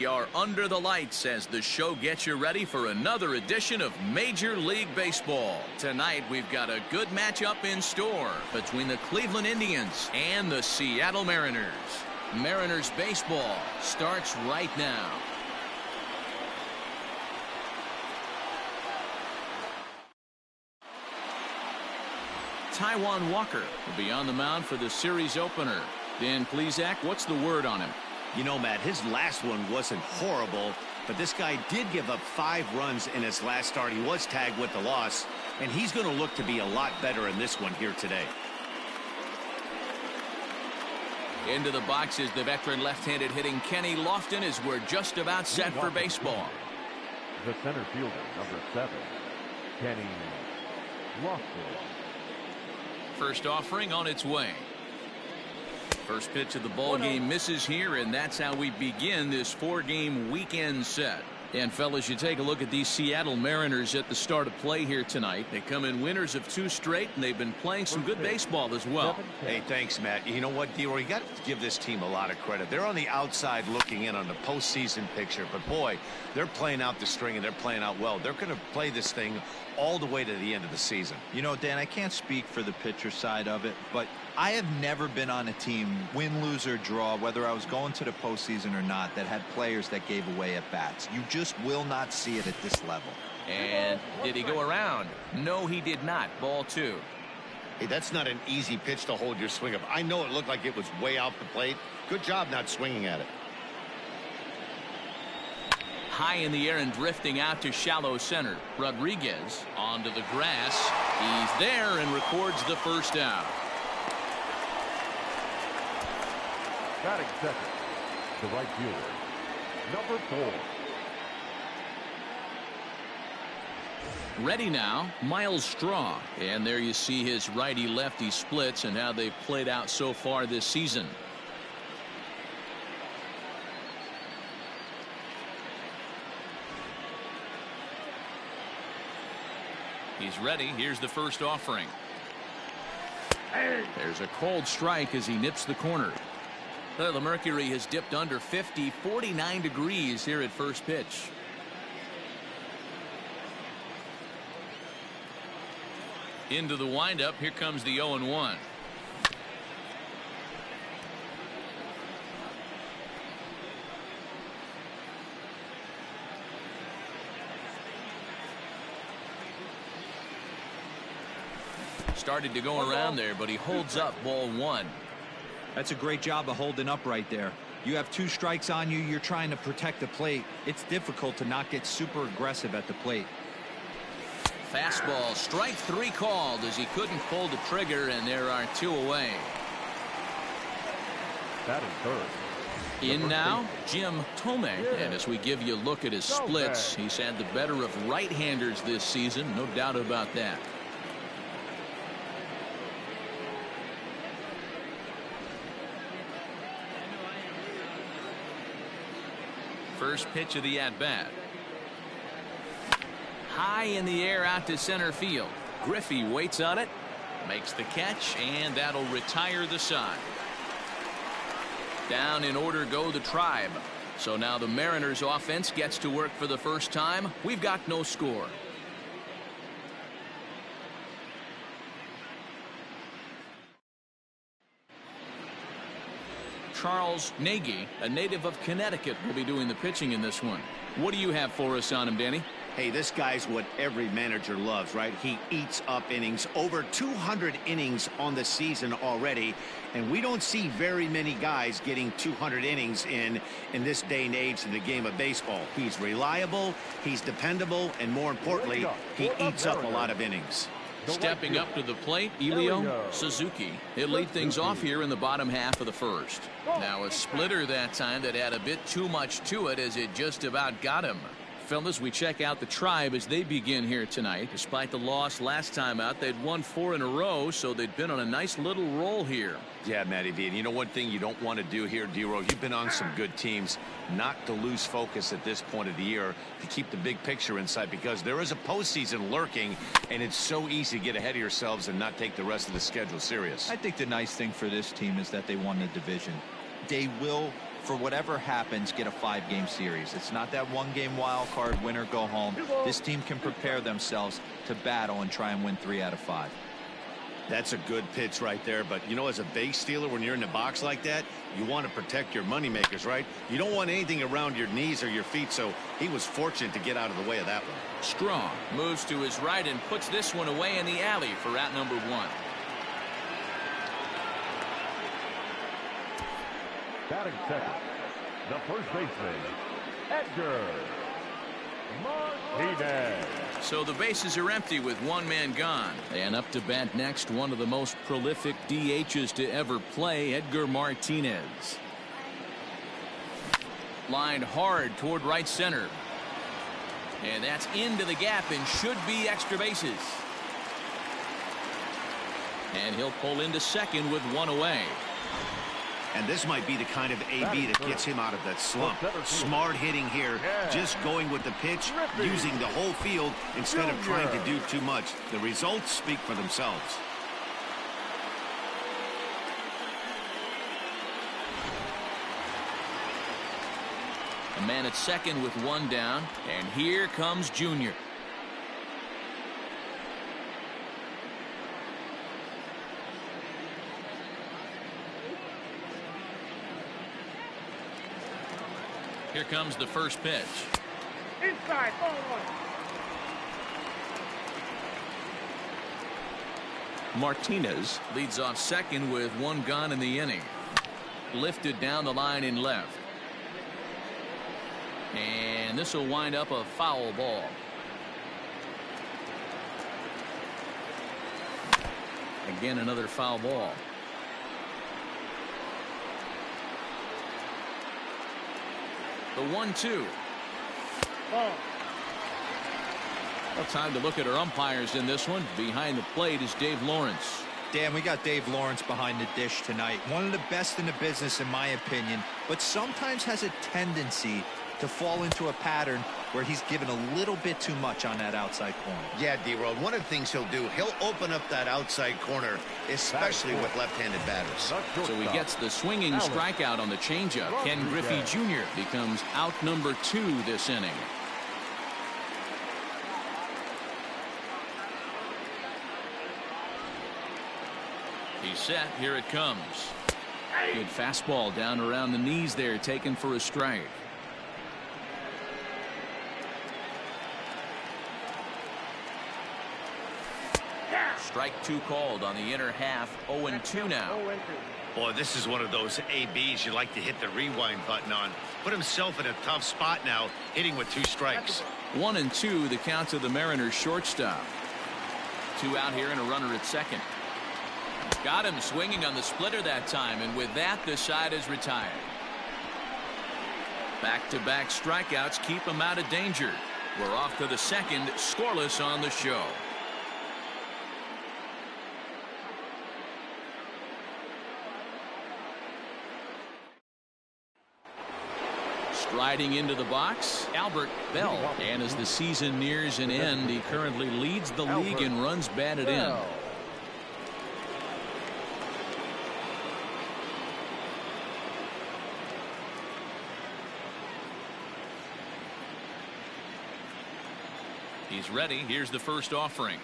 We are under the lights as the show gets you ready for another edition of Major League Baseball. Tonight we've got a good matchup in store between the Cleveland Indians and the Seattle Mariners. Mariners baseball starts right now. Taijuan Walker will be on the mound for the series opener. Dan Plesac, what's the word on him? You know, Matt, his last one wasn't horrible, but this guy did give up 5 runs in his last start. He was tagged with the loss, and he's going to look to be a lot better in this one here today. Into the box is the veteran left-handed hitting Kenny Lofton as we're just about set for baseball. The center fielder, number 7, Kenny Lofton. First offering on its way. First pitch of the ball game misses here, and that's how we begin this 4-game weekend set. And fellas, you take a look at these Seattle Mariners at the start of play here tonight. They come in winners of 2 straight, and they've been playing some good baseball as well. Hey, thanks, Matt. You know what, D-Roy, you got to give this team a lot of credit. They're on the outside looking in on the postseason picture, but boy, they're playing out the string and they're playing out well. They're going to play this thing all the way to the end of the season. You know, Dan, I can't speak for the pitcher side of it, but I have never been on a team, win, lose, or draw, whether I was going to the postseason or not, that had players that gave away at bats. You just will not see it at this level. And did he go around? No, he did not. Ball 2. Hey, that's not an easy pitch to hold your swing of. I know it looked like it was way out the plate. Good job not swinging at it. High in the air and drifting out to shallow center. Rodriguez onto the grass. He's there and records the first out. Batting second, the right fielder, number 4. Ready now, Miles Straw. And there you see his righty-lefty splits and how they've played out so far this season. He's ready. Here's the first offering. There's a cold strike as he nips the corner. The mercury has dipped under 50, 49 degrees here at first pitch. Into the windup. Here comes the 0-1. Started to go around there, but he holds up. Ball 1. That's a great job of holding up right there. You have 2 strikes on you. You're trying to protect the plate. It's difficult to not get super aggressive at the plate. Fastball, strike 3 called as he couldn't pull the trigger, and there are 2 away. Batting third. In now, Jim Thome. And as we give you a look at his splits, he's had the better of right-handers this season, no doubt about that. First pitch of the at-bat. High in the air out to center field. Griffey waits on it, makes the catch, and that'll retire the side. Down in order go the Tribe. So now the Mariners offense gets to work for the first time. We've got no score. Charles Nagy, a native of Connecticut, will be doing the pitching in this one. What do you have for us on him, Danny? Hey, this guy's what every manager loves, right? He eats up innings. Over 200 innings on the season already, and we don't see very many guys getting 200 innings in this day and age in the game of baseball. He's reliable, he's dependable, and more importantly, he eats up a lot of innings. Stepping up to the plate, Elio Suzuki. He'll lead things off here in the bottom half of the first. Now a splitter that time that had a bit too much to it as it just about got him. Fellas, we check out the Tribe as they begin here tonight. Despite the loss last time out, they'd won 4 in a row, so they'd been on a nice little roll here. Yeah, Matty V. And you know one thing you don't want to do here, D-Roy, you've been on some good teams, not to lose focus at this point of the year, to keep the big picture in sight, because there is a postseason lurking, and it's so easy to get ahead of yourselves and not take the rest of the schedule serious. I think the nice thing for this team is that they won the division. They will for whatever happens, get a 5-game series. It's not that 1-game wild card, win or go home. This team can prepare themselves to battle and try and win 3 out of 5. That's a good pitch right there, but you know, as a base stealer, when you're in the box like that, you want to protect your money makers, right? You don't want anything around your knees or your feet, so he was fortunate to get out of the way of that one. Strong moves to his right and puts this one away in the alley for out number 1. Batting second, the first baseman, Edgar Martinez. So the bases are empty with 1 man gone. And up to bat next, one of the most prolific DHs to ever play, Edgar Martinez. Lined hard toward right center. And that's into the gap and should be extra bases. And he'll pull into second with 1 away. And this might be the kind of AB that gets him out of that slump. Smart hitting here, just going with the pitch, using the whole field instead of trying to do too much. The results speak for themselves. A man at second with 1 down, and here comes Junior. Here comes the first pitch. Inside, ball 1. Martinez leads off second with 1 gone in the inning. Lifted down the line in left. And this will wind up a foul ball. Again, another foul ball. The 1-2. Ball. Well, time to look at our umpires in this one. Behind the plate is Dave Lawrence. Dan, we got Dave Lawrence behind the dish tonight. One of the best in the business, in my opinion, but sometimes has a tendency to fall into a pattern where he's given a little bit too much on that outside corner. Yeah, D-Road, one of the things he'll do, he'll open up that outside corner, especially with left-handed batters. So he gets the swinging strikeout on the changeup. Ken Griffey Jr. becomes out number 2 this inning. He's set. Here it comes. Good fastball down around the knees there, taken for a strike. Strike 2 called on the inner half. 0-2 now. Boy, this is one of those ABs you like to hit the rewind button on. Put himself in a tough spot now, hitting with 2 strikes. 1-2, the count to the Mariners shortstop. 2 out here and a runner at second. Got him swinging on the splitter that time, and with that, the side is retired. Back-to-back strikeouts keep him out of danger. We're off to the second, scoreless on the show. Striding into the box, Albert Bell. And as the season nears an end, he currently leads the league in runs batted in. He's ready. Here's the first offering.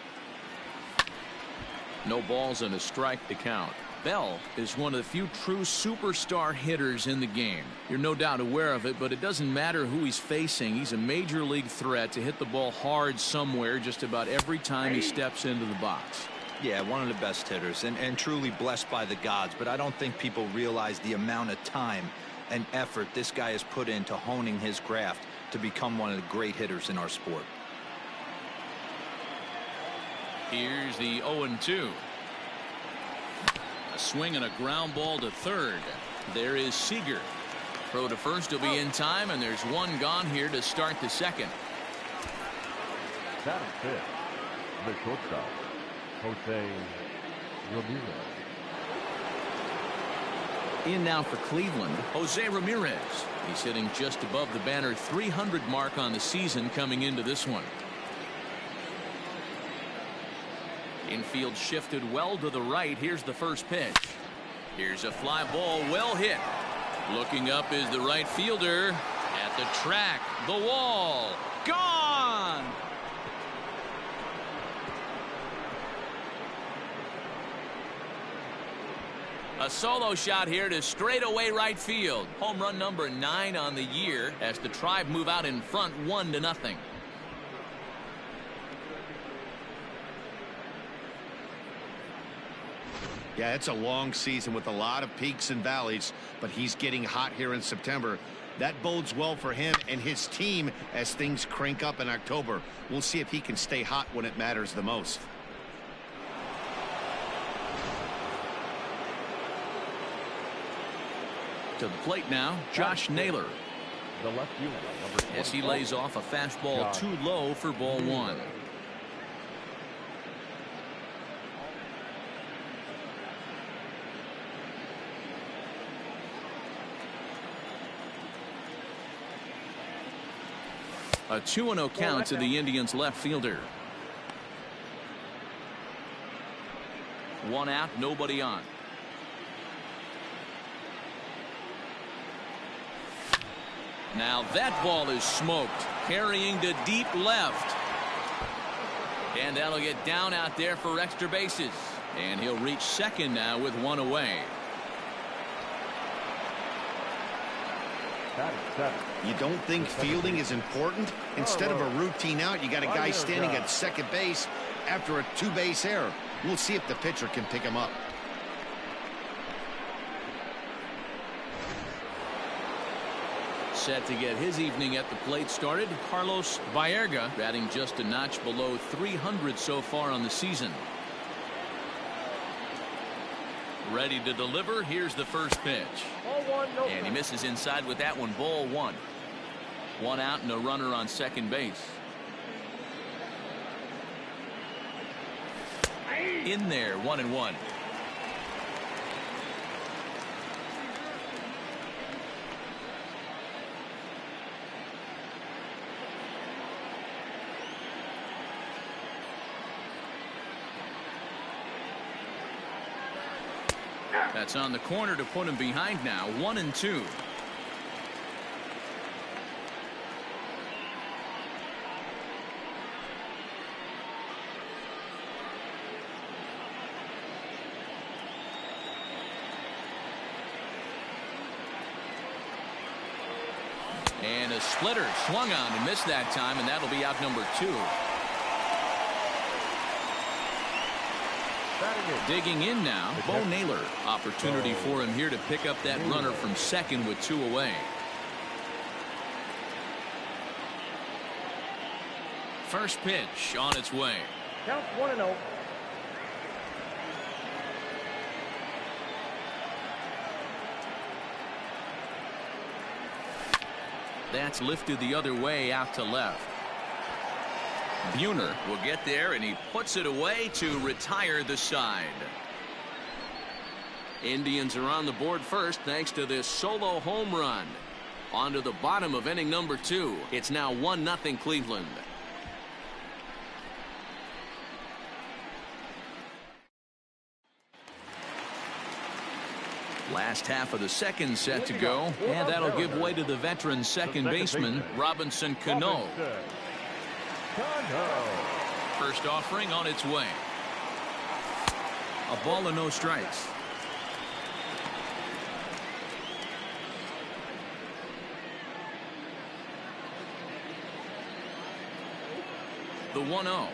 No balls and a strike to count. Bell is one of the few true superstar hitters in the game. You're no doubt aware of it, but it doesn't matter who he's facing. He's a major league threat to hit the ball hard somewhere just about every time he steps into the box. Yeah, one of the best hitters and truly blessed by the gods, but I don't think people realize the amount of time and effort this guy has put into honing his craft to become one of the great hitters in our sport. Here's the 0-2. A swing and a ground ball to third. There is Seager. Throw to first will be in time, and there's 1 gone here to start the second. Batting fifth, the shortstop, Jose Ramirez. In now for Cleveland, Jose Ramirez. He's hitting just above the banner 300 mark on the season coming into this one. Infield shifted well to the right. Here's the first pitch. Here's a fly ball, well hit. Looking up is the right fielder. At the track, the wall, gone. A solo shot here to straightaway right field. Home run number 9 on the year as the Tribe move out in front 1-0. Yeah, it's a long season with a lot of peaks and valleys, but he's getting hot here in September. That bodes well for him and his team as things crank up in October. We'll see if he can stay hot when it matters the most. To the plate now, Josh Naylor. The left fielder, number 24. As he lays off a fastball too low for ball 1. A 2-0 count to the Indians left fielder. 1 out, nobody on. Now that ball is smoked, carrying to deep left. And that'll get down out there for extra bases. And he'll reach second now with 1 away. You don't think fielding is important? Instead of a routine out, you got a guy standing at second base after a 2-base error. We'll see if the pitcher can pick him up. Set to get his evening at the plate started, Carlos Baerga, batting just a notch below 300 so far on the season. Ready to deliver. Here's the first pitch. And he misses inside with that one. Ball 1. 1 out and a runner on second base. In there, 1-1. That's on the corner to put him behind now. 1-2. And a splitter swung on and missed that time, and that'll be out number 2. Digging in now, Bo Naylor. Opportunity for him here to pick up that runner from second with 2 away. First pitch on its way. Count 1-0. That's lifted the other way out to left. Buhner will get there, and he puts it away to retire the side. Indians are on the board first thanks to this solo home run. On to the bottom of inning number 2. It's now 1-0 Cleveland. Last half of the second set to go, and that'll give way to the veteran second baseman, Robinson Cano. First offering on its way. A ball and no strikes. The 1-0.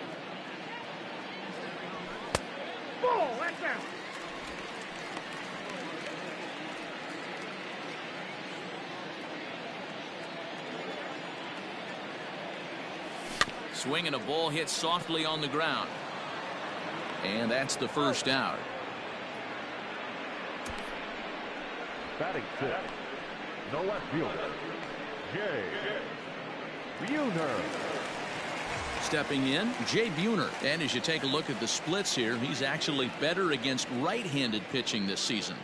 Ball, that's out. Swing and a ball hit softly on the ground. And that's the first out. Batting 6. The left fielder, Jay Buhner. Stepping in, Jay Buhner. And as you take a look at the splits here, he's actually better against right-handed pitching this season.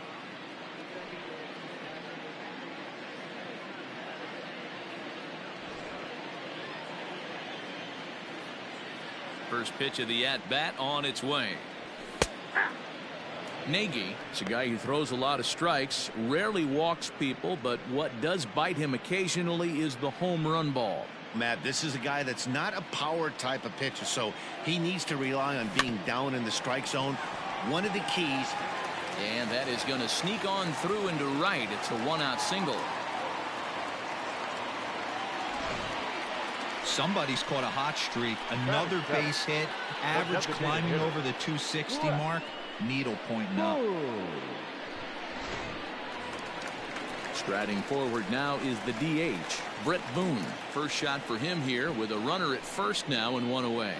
First pitch of the at-bat on its way. Nagy is a guy who throws a lot of strikes, rarely walks people, but what does bite him occasionally is the home run ball. Matt, this is a guy that's not a power type of pitcher, so he needs to rely on being down in the strike zone. One of the keys. And that is going to sneak on through into right. It's a one-out single. Somebody's caught a hot streak. Another base hit. Average climbing over the 260 mark. Needle pointing up. Striding forward now is the DH, Brett Boone. First shot for him here with a runner at first now and one away.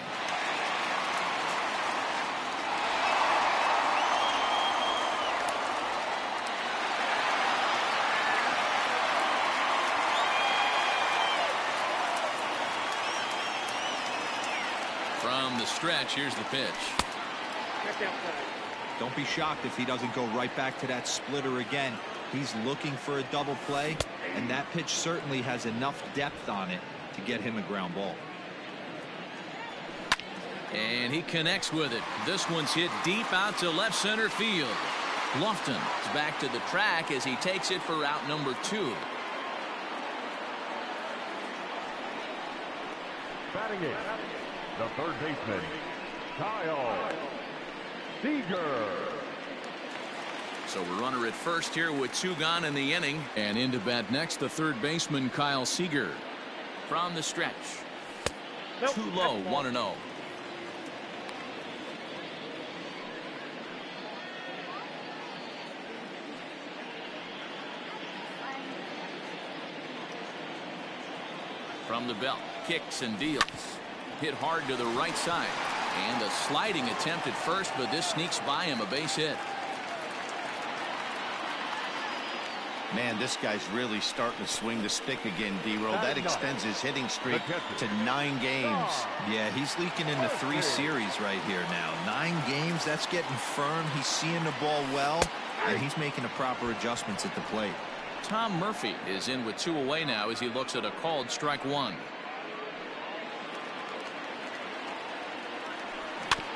From the stretch, here's the pitch. Don't be shocked if he doesn't go right back to that splitter again. He's looking for a double play, and that pitch certainly has enough depth on it to get him a ground ball. And he connects with it. This one's hit deep out to left center field. Lofton is back to the track as he takes it for out number 2. Batting it, the third baseman, Kyle Seager. So a runner at first here with 2 gone in the inning. And into bat next, the third baseman, Kyle Seager. From the stretch. Too low, 1-0. From the belt, kicks and deals. Hit hard to the right side. And a sliding attempt at first, but this sneaks by him, a base hit. Man, this guy's really starting to swing the stick again, D-Roll. That extends his hitting streak to 9 games. Yeah, he's leaking into 3 series right here now. 9 games, that's getting firm. He's seeing the ball well, and he's making the proper adjustments at the plate. Tom Murphy is in with 2 away now as he looks at a called strike 1.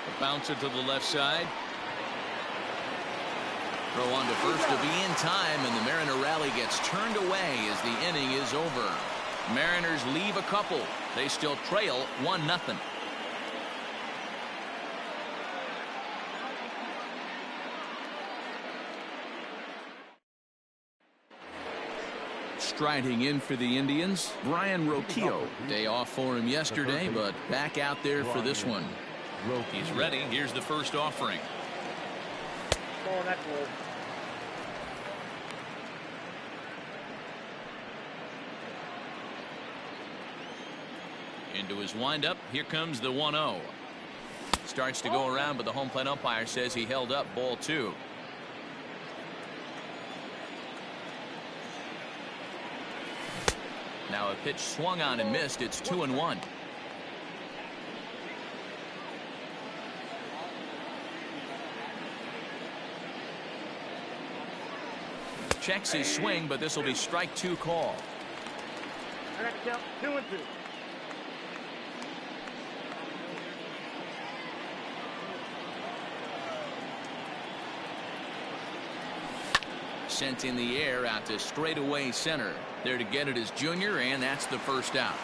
A bouncer to the left side. Throw on to first to be in time, and the Mariner rally gets turned away as the inning is over. Mariners leave a couple. They still trail 1-0. Striding in for the Indians, Brian Roquillo. Day off for him yesterday, but back out there for this one. He's ready. Here's the first offering. Oh, that's low. Into his windup. Here comes the 1-0. Starts to go around, but the home plate umpire says he held up ball 2. Now a pitch swung on and missed. It's 2-1. Checks his swing, but this will be strike 2 call. I got to count 2-2. Sent in the air out to straightaway center. There to get it is Junior, and that's the first out.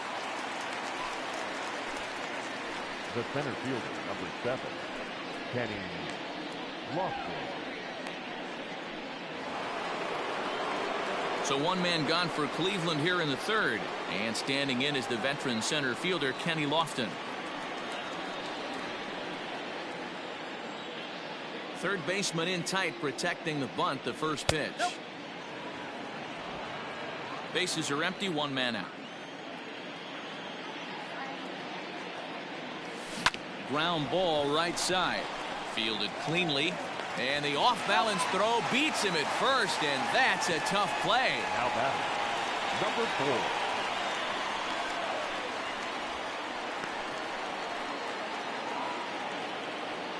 The center fielder, number 7, Kenny Lofton. So one man gone for Cleveland here in the third, and standing in is the veteran center fielder Kenny Lofton. Third baseman in tight, protecting the bunt. The first pitch. Bases are empty, 1 man out. Ground ball right side. Fielded cleanly. And the off-balance throw beats him at first, and that's a tough play. Now back, number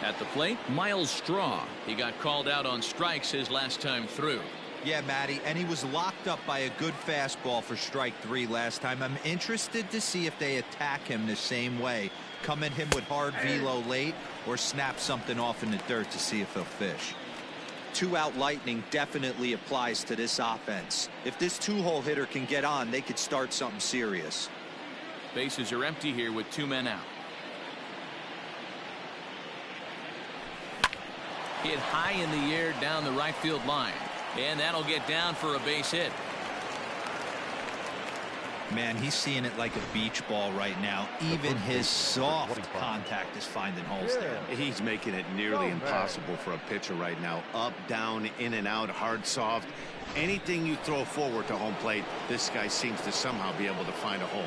4. At the plate, Miles Straw. He got called out on strikes his last time through. Yeah, Matty, and he was locked up by a good fastball for strike 3 last time. I'm interested to see if they attack him the same way. Come at him with hard velo late or snap something off in the dirt to see if he'll fish. Two-out lightning definitely applies to this offense. If this two-hole hitter can get on, they could start something serious. Bases are empty here with 2 men out. Hit high in the air down the right field line. And that'll get down for a base hit. Man, he's seeing it like a beach ball right now. Even his soft contact is finding holes there. He's making it nearly impossible for a pitcher right now. Up, down, in and out, hard, soft. Anything you throw forward to home plate, this guy seems to somehow be able to find a hole.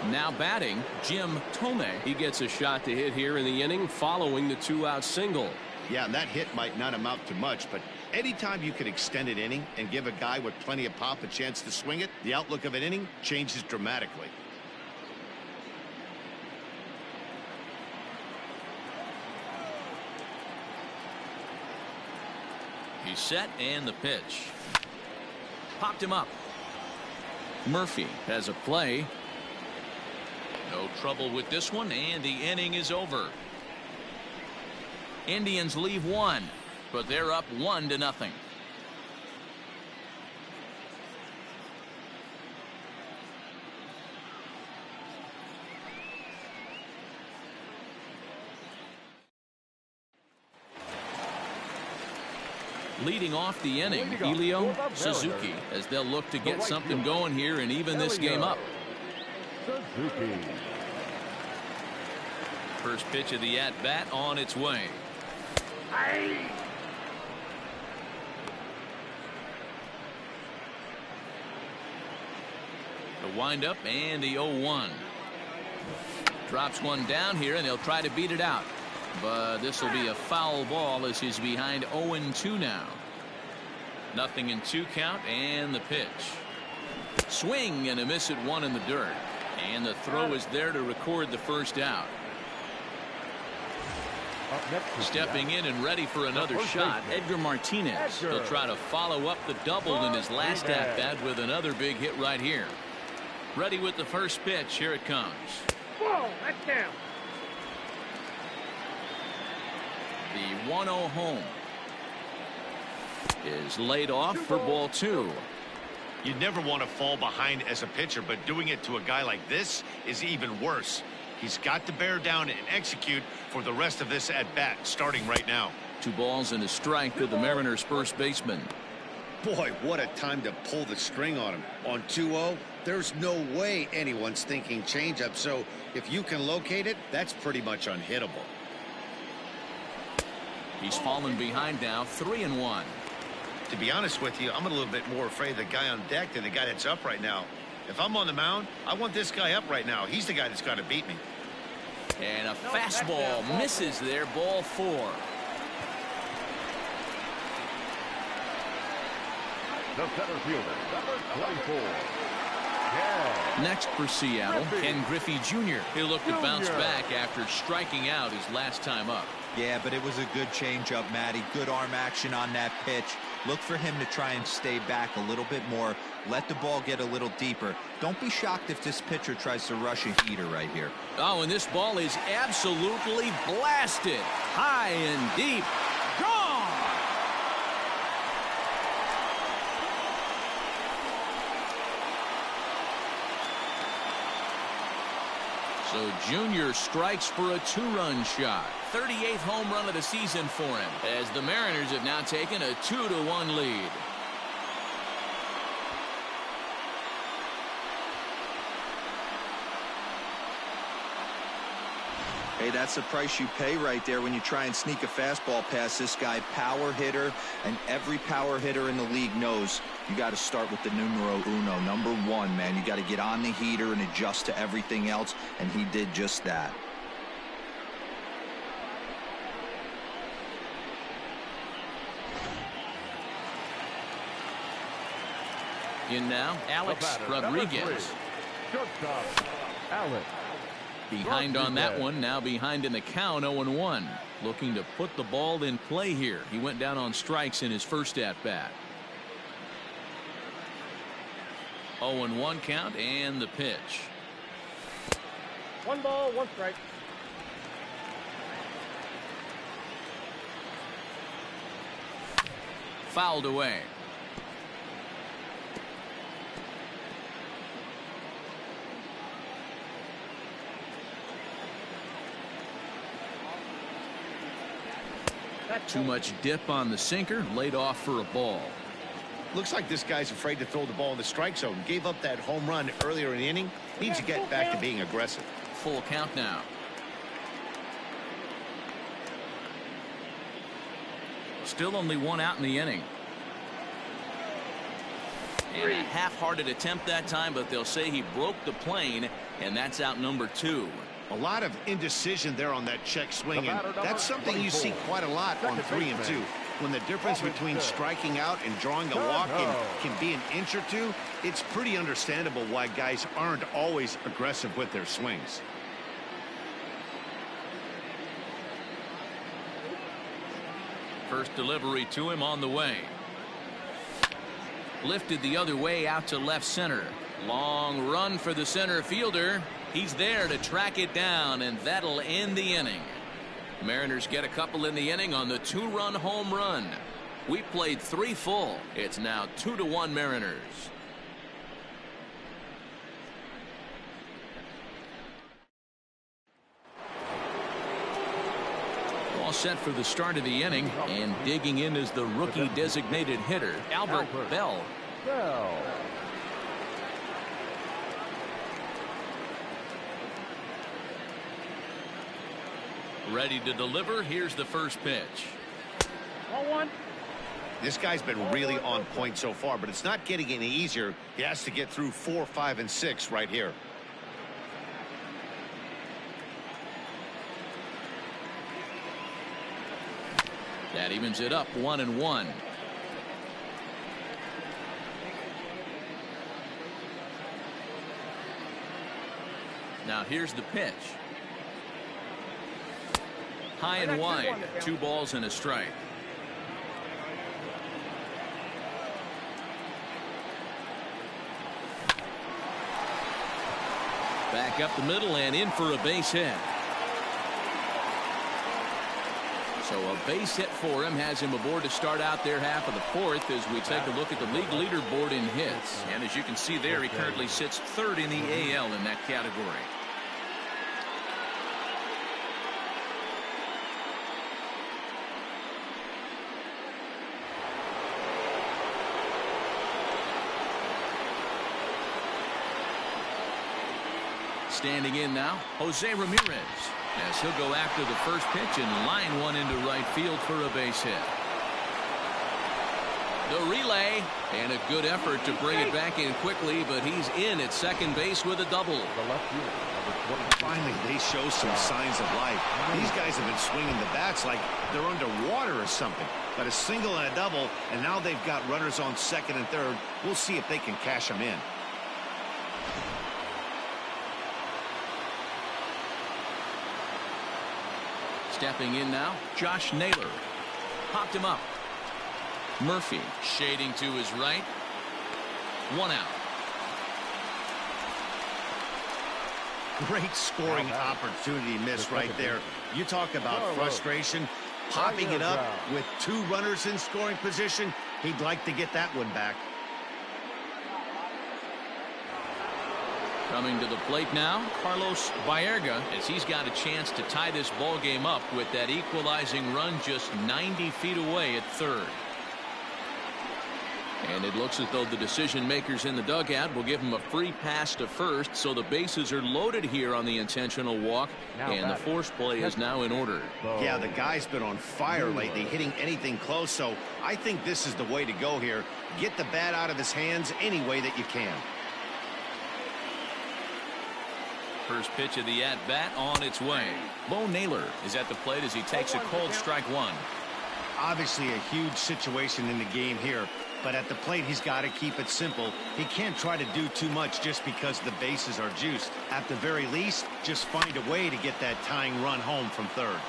Now batting, Jim Thome. He gets a shot to hit here in the inning following the 2-out single. Yeah, and that hit might not amount to much, but anytime you can extend an inning and give a guy with plenty of pop a chance to swing it, the outlook of an inning changes dramatically. He's set, and the pitch. Popped him up. Murphy has a play. No trouble with this one, and the inning is over. Indians leave 1, but they're up 1-0. Leading off the inning, Elio Suzuki, as they'll look to get something going here and even this game up. Suzuki. First pitch of the at-bat on its way. The windup and the 0-1. Drops one down here, and they'll try to beat it out. But this will be a foul ball as he's behind 0-2 now. 0-2 count, and the pitch. Swing and a miss at 1 in the dirt. And the throw is there to record the first out. Stepping in and ready for another shot, Edgar Martinez. He'll try to follow up the double in his last at-bat with another big hit right here. Ready with the first pitch. Here it comes. Whoa, that's down. The 1-0 home is laid off for ball 2. You never want to fall behind as a pitcher, but doing it to a guy like this is even worse. He's got to bear down and execute for the rest of this at-bat, starting right now. 2 balls and a strike to the Mariners' first baseman. Boy, what a time to pull the string on him. On 2-0, there's no way anyone's thinking changeup, so if you can locate it, that's pretty much unhittable. He's fallen behind now, 3-1. To be honest with you, I'm a little bit more afraid of the guy on deck than the guy that's up right now. If I'm on the mound, I want this guy up right now. He's the guy that's got to beat me. And a fastball misses there, ball 4. The center fielder, number 24. Yeah. Next for Seattle, Ken Griffey Jr. He'll look to bounce back after striking out his last time up. Yeah, but it was a good changeup, Matty. Good arm action on that pitch. Look for him to try and stay back a little bit more. Let the ball get a little deeper. Don't be shocked if this pitcher tries to rush a heater right here. Oh, and this ball is absolutely blasted. High and deep. Gone! So Junior strikes for a 2-run shot. 38th home run of the season for him, as the Mariners have now taken a 2-1 lead. Hey, that's the price you pay right there when you try and sneak a fastball past this guy. Power hitter, and every power hitter in the league knows you got to start with the numero uno, number 1, man. You got to get on the heater and adjust to everything else, and he did just that. In now, Alex Rodriguez. Shortstop, Alex. Behind on that one, now behind in the count, 0-1. Looking to put the ball in play here. He went down on strikes in his first at-bat. 0-1 count, and the pitch. 1 ball, 1 strike. Fouled away. Too much dip on the sinker, laid off for a ball. Looks like this guy's afraid to throw the ball in the strike zone. Gave up that home run earlier in the inning. Needs to get back to being aggressive. Full count now. Still only one out in the inning. And a half-hearted attempt that time, but they'll say he broke the plane, and that's out number 2. A lot of indecision there on that check swing, and that's something you see quite a lot on 3 and 2. When the difference between striking out and drawing a walk can be an inch or two, it's pretty understandable why guys aren't always aggressive with their swings. First delivery to him on the way. Lifted the other way out to left center. Long run for the center fielder. He's there to track it down, and that'll end the inning. Mariners get a couple in the inning on the 2-run home run. We played 3 full. It's now 2-1 Mariners. All set for the start of the inning, and digging in is the rookie designated hitter, Albert Bell. Ready to deliver. Here's the first pitch. 1-1. This guy's been really on point so far, but it's not getting any easier. He has to get through 4, 5, and 6 right here. That evens it up 1-1. Now here's the pitch. High and wide. 2 balls and a strike. Back up the middle and in for a base hit. So a base hit for him has him aboard to start out their half of the 4th as we take a look at the league leaderboard in hits. And as you can see there, he currently sits 3rd in the AL in that category. Standing in now, Jose Ramirez, as he'll go after the first pitch and line one into right field for a base hit. The relay, and a good effort to bring it back in quickly, but he's in at second base with a double. Finally, they show some signs of life. These guys have been swinging the bats like they're underwater or something. But a single and a double, and now they've got runners on second and third. We'll see if they can cash them in. Stepping in now, Josh Naylor. Popped him up. Murphy shading to his right. 1 out. Great scoring opportunity missed right there. You talk about frustration. Popping it up with 2 runners in scoring position. He'd like to get that one back. Coming to the plate now, Carlos Baerga, as he's got a chance to tie this ball game up with that equalizing run just 90 feet away at third. And it looks as though the decision makers in the dugout will give him a free pass to first, so the bases are loaded here on the intentional walk, and the force play is now in order. Yeah, the guy's been on fire lately, hitting anything close, so I think this is the way to go here. Get the bat out of his hands any way that you can. First pitch of the at-bat on its way. Bo Naylor is at the plate as he takes a cold strike one. Obviously a huge situation in the game here, but at the plate he's got to keep it simple. He can't try to do too much just because the bases are juiced. At the very least, just find a way to get that tying run home from third.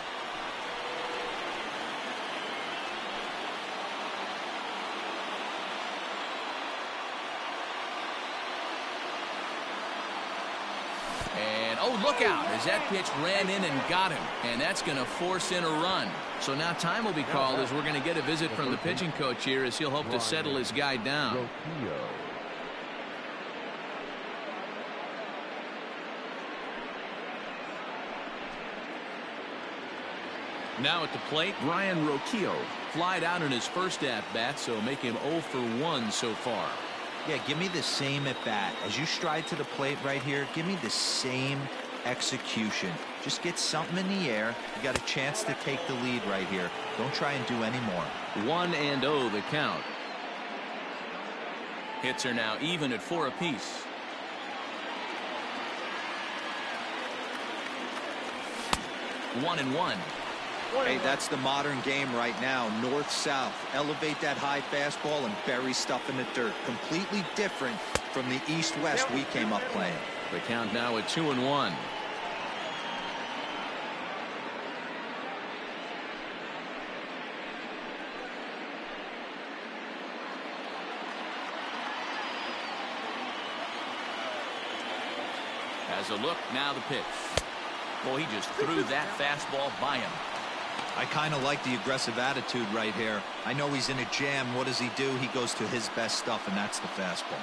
Oh, look out, as that pitch ran in and got him. And that's going to force in a run. So now time will be called as we're going to get a visit from the pitching coach here as he'll hope to settle his guy down. Now at the plate, Brian Rocchio. Flied out in his first at-bat, so make him 0 for 1 so far. Yeah, give me the same at bat. As you stride to the plate right here, give me the same execution. Just get something in the air. You got a chance to take the lead right here. Don't try and do any more. 1-0 the count. Hits are now even at 4 apiece. One and one. Hey, that's the modern game right now. North-south. Elevate that high fastball and bury stuff in the dirt. Completely different from the east-west we came up playing. The count now at 2-1. Has a look, now the pitch. Boy, he just threw that fastball by him. I kind of like the aggressive attitude right here. I know he's in a jam. What does he do? He goes to his best stuff, and that's the fastball.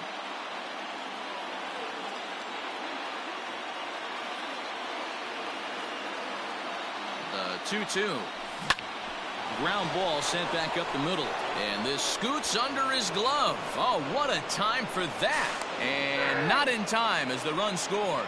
The 2-2. Ground ball sent back up the middle. And this scoots under his glove. Oh, what a time for that. And not in time as the run scores.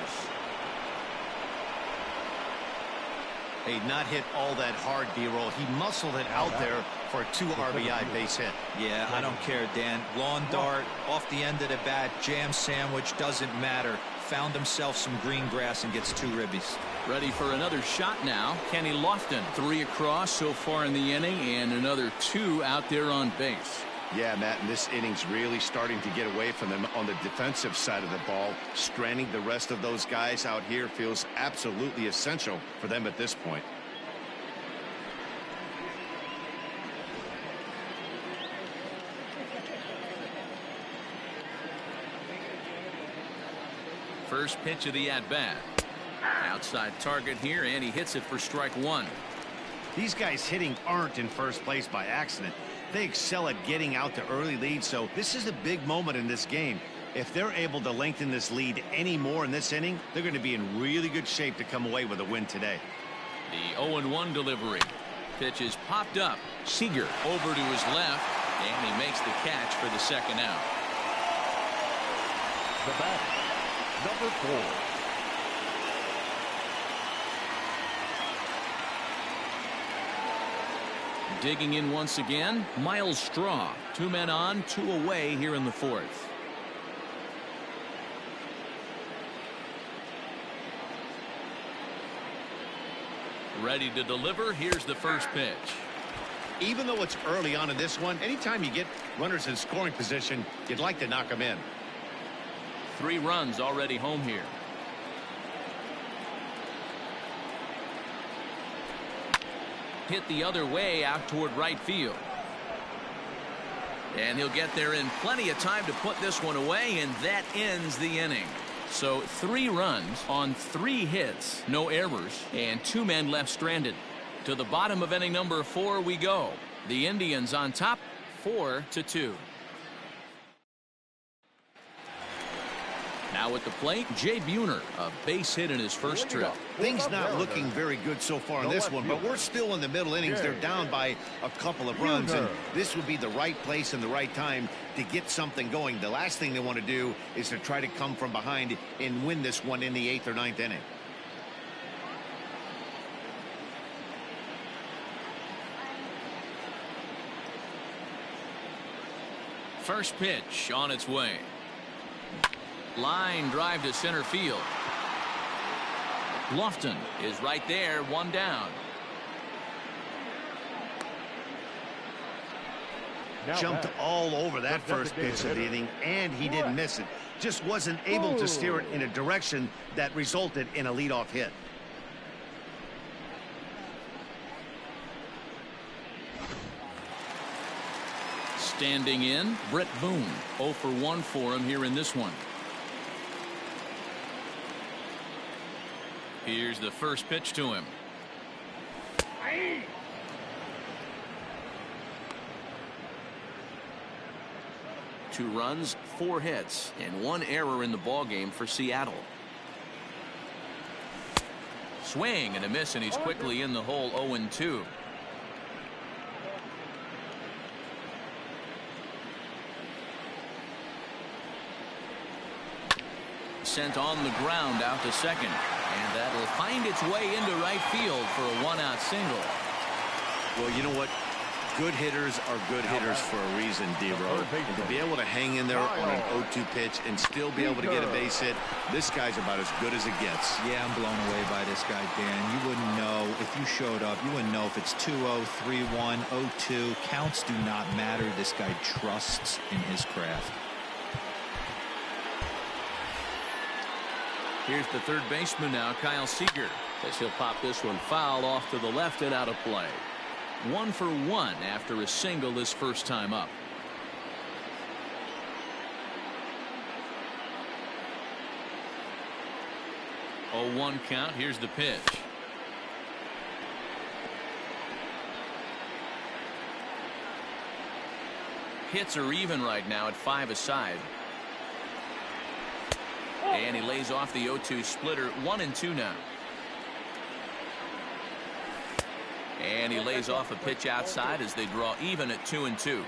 Hey, not hit all that hard, B-roll. He muscled it out there for a 2 RBI base hit. Yeah, I don't care, Dan. Lawn dart, off the end of the bat, jam sandwich, doesn't matter. Found himself some green grass and gets 2 ribbies. Ready for another shot now. Kenny Lofton. 3 across so far in the inning and another 2 out there on base. Yeah, Matt, and this inning's really starting to get away from them on the defensive side of the ball. Stranding the rest of those guys out here feels absolutely essential for them at this point. First pitch of the at-bat. Outside target here, and he hits it for strike 1. These guys hitting aren't in first place by accident. They excel at getting out to early leads, so this is a big moment in this game. If they're able to lengthen this lead any more in this inning, they're going to be in really good shape to come away with a win today. The 0-1 delivery. Pitch is popped up. Seager over to his left, and he makes the catch for the second out. The batter, number 4. Digging in once again, Miles Straw. 2 men on, 2 away here in the 4th. Ready to deliver. Here's the first pitch. Even though it's early on in this one, anytime you get runners in scoring position, you'd like to knock them in. 3 runs already home here. Hit the other way out toward right field. And he'll get there in plenty of time to put this one away, and that ends the inning. So 3 runs on 3 hits, no errors, and 2 men left stranded. To the bottom of inning number 4 we go. The Indians on top, 4-2. Now at the plate, Jay Buhner, a base hit in his first trip. Things not looking very good so far in this one, but we're still in the middle innings. They're down by a couple of runs, and this would be the right place and the right time to get something going. The last thing they want to do is to try to come from behind and win this one in the 8th or 9th inning. First pitch on its way. Line drive to center field. Lofton is right there, 1 down. Jumped all over that first pitch of the inning, and he didn't miss it. Just wasn't able to steer it in a direction that resulted in a leadoff hit. Standing in, Brett Boone. 0 for 1 for him here in this one. Here's the first pitch to him. 2 runs, 4 hits, and 1 error in the ballgame for Seattle. Swing and a miss, and he's quickly in the hole. 0-2. Sent on the ground out to second, and that'll find its way into right field for a 1-out single. Well, you know what? Good hitters are good hitters for a reason, D-Row. And to be able to hang in there on an 0-2 pitch and still be able to get a base hit, this guy's about as good as it gets. Yeah, I'm blown away by this guy, Dan. You wouldn't know if you showed up. You wouldn't know if it's 2-0, 3-1, 0-2. Counts do not matter. This guy trusts in his craft. Here's the third baseman now, Kyle Seager, as he'll pop this one foul off to the left and out of play. 1 for 1 after a single his first time up. Oh, 1 count. Here's the pitch. Hits are even right now at 5 aside. And he lays off the 0-2 splitter. 1-2 now. And he lays off a pitch outside as they draw even at 2-2.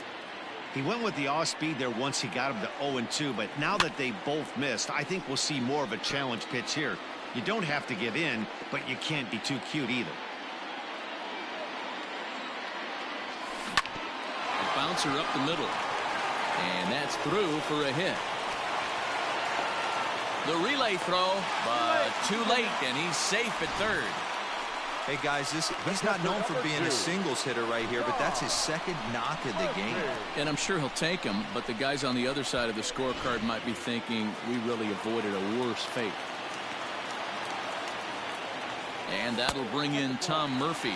He went with the off speed there once he got him to 0-2, but now that they both missed, I think we'll see more of a challenge pitch here. You don't have to give in, but you can't be too cute either. A bouncer up the middle. And that's through for a hit. The relay throw, but too late, and he's safe at third. Hey, guys, he's not known for being a singles hitter right here, but that's his second knock of the game. And I'm sure he'll take him, but the guys on the other side of the scorecard might be thinking we really avoided a worse fate. And that'll bring in Tom Murphy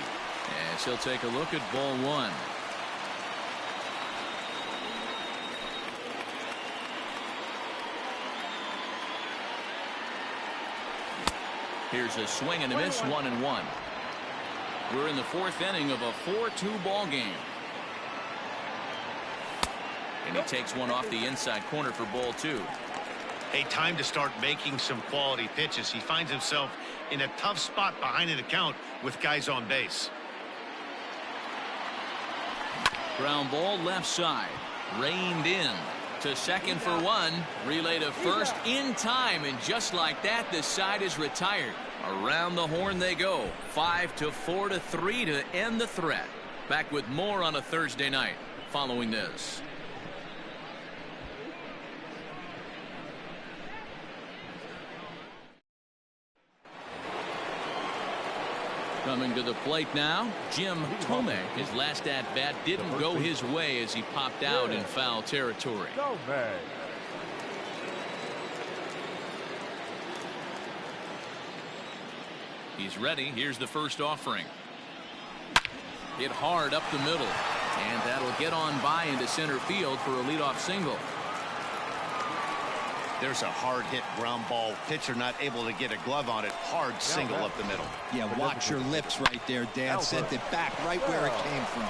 as he'll take a look at ball 1. Here's a swing and a miss. 1-1. We're in the 4th inning of a 4-2 ball game. And he takes one off the inside corner for ball 2. Hey, time to start making some quality pitches. He finds himself in a tough spot behind an account with guys on base. Ground ball left side. Reined in to second for 1. Relay to first in time, and just like that, the side is retired. Around the horn they go. 5-4-3 to end the threat. Back with more on a Thursday night following this. Coming to the plate now, Jim Thome. His last at-bat didn't go his way as he popped out in foul territory. He's ready. Here's the first offering. Hit hard up the middle. And that'll get on by into center field for a leadoff single. There's a hard hit ground ball. Pitcher not able to get a glove on it. Hard single up the middle. Yeah, watch your lips right there, Dan. Sent it back right where it came from.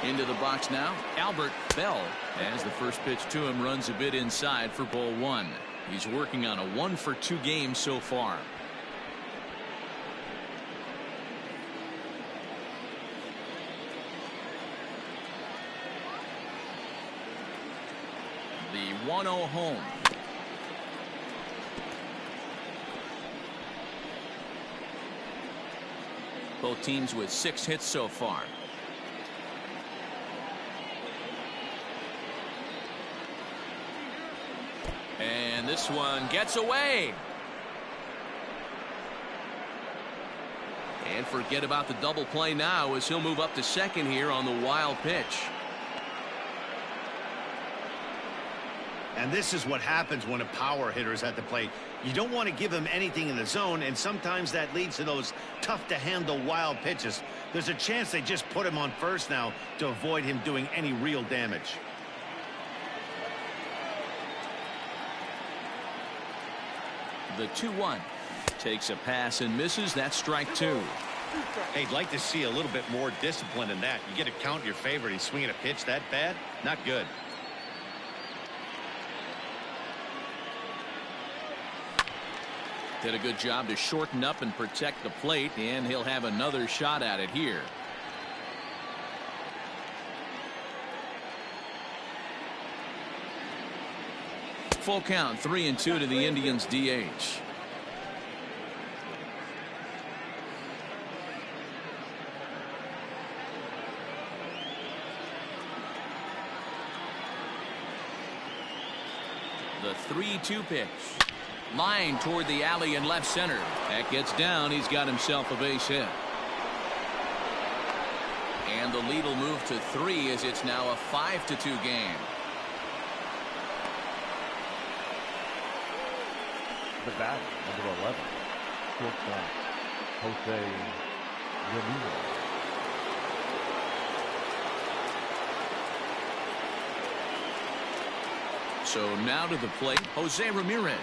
Into the box now, Albert Bell, as the first pitch to him runs a bit inside for ball 1. He's working on a 1-for-2 game so far. The 1-0 home. Both teams with 6 hits so far. And this one gets away. And forget about the double play now as he'll move up to second here on the wild pitch. And this is what happens when a power hitter is at the plate. You don't want to give him anything in the zone, and sometimes that leads to those tough-to-handle wild pitches. There's a chance they just put him on first now to avoid him doing any real damage. The 2-1 takes a pass and misses. That's strike 2. Hey, I'd like to see a little bit more discipline in that. You get a count in your favor. He's swinging a pitch that bad? Not good. Did a good job to shorten up and protect the plate, and he'll have another shot at it here. Full count, 3-2 to the Indians DH. The 3-2 pitch. Line toward the alley in left center. That gets down. He's got himself a base hit. And the lead will move to 3 as it's now a 5-2 game. The bat, number 11, shortstop, Jose Ramirez. So now to the plate, Jose Ramirez,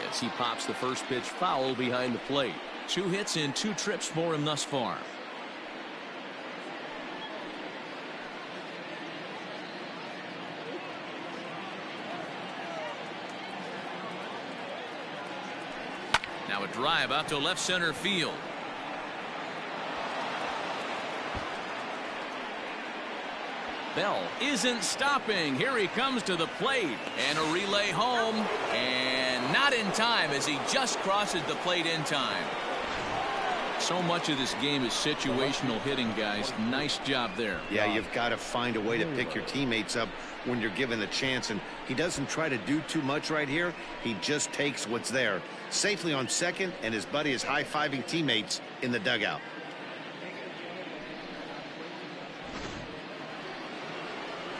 as he pops the first pitch foul behind the plate. 2 hits and 2 trips for him thus far. Now a drive out to left center field. Bell isn't stopping. Here he comes to the plate, and a relay home, and not in time as he just crosses the plate in time. So much of this game is situational hitting, guys. Nice job there. Yeah, you've got to find a way to pick your teammates up when you're given the chance, and he doesn't try to do too much right here. He just takes what's there. Safely on second, and his buddy is high-fiving teammates in the dugout.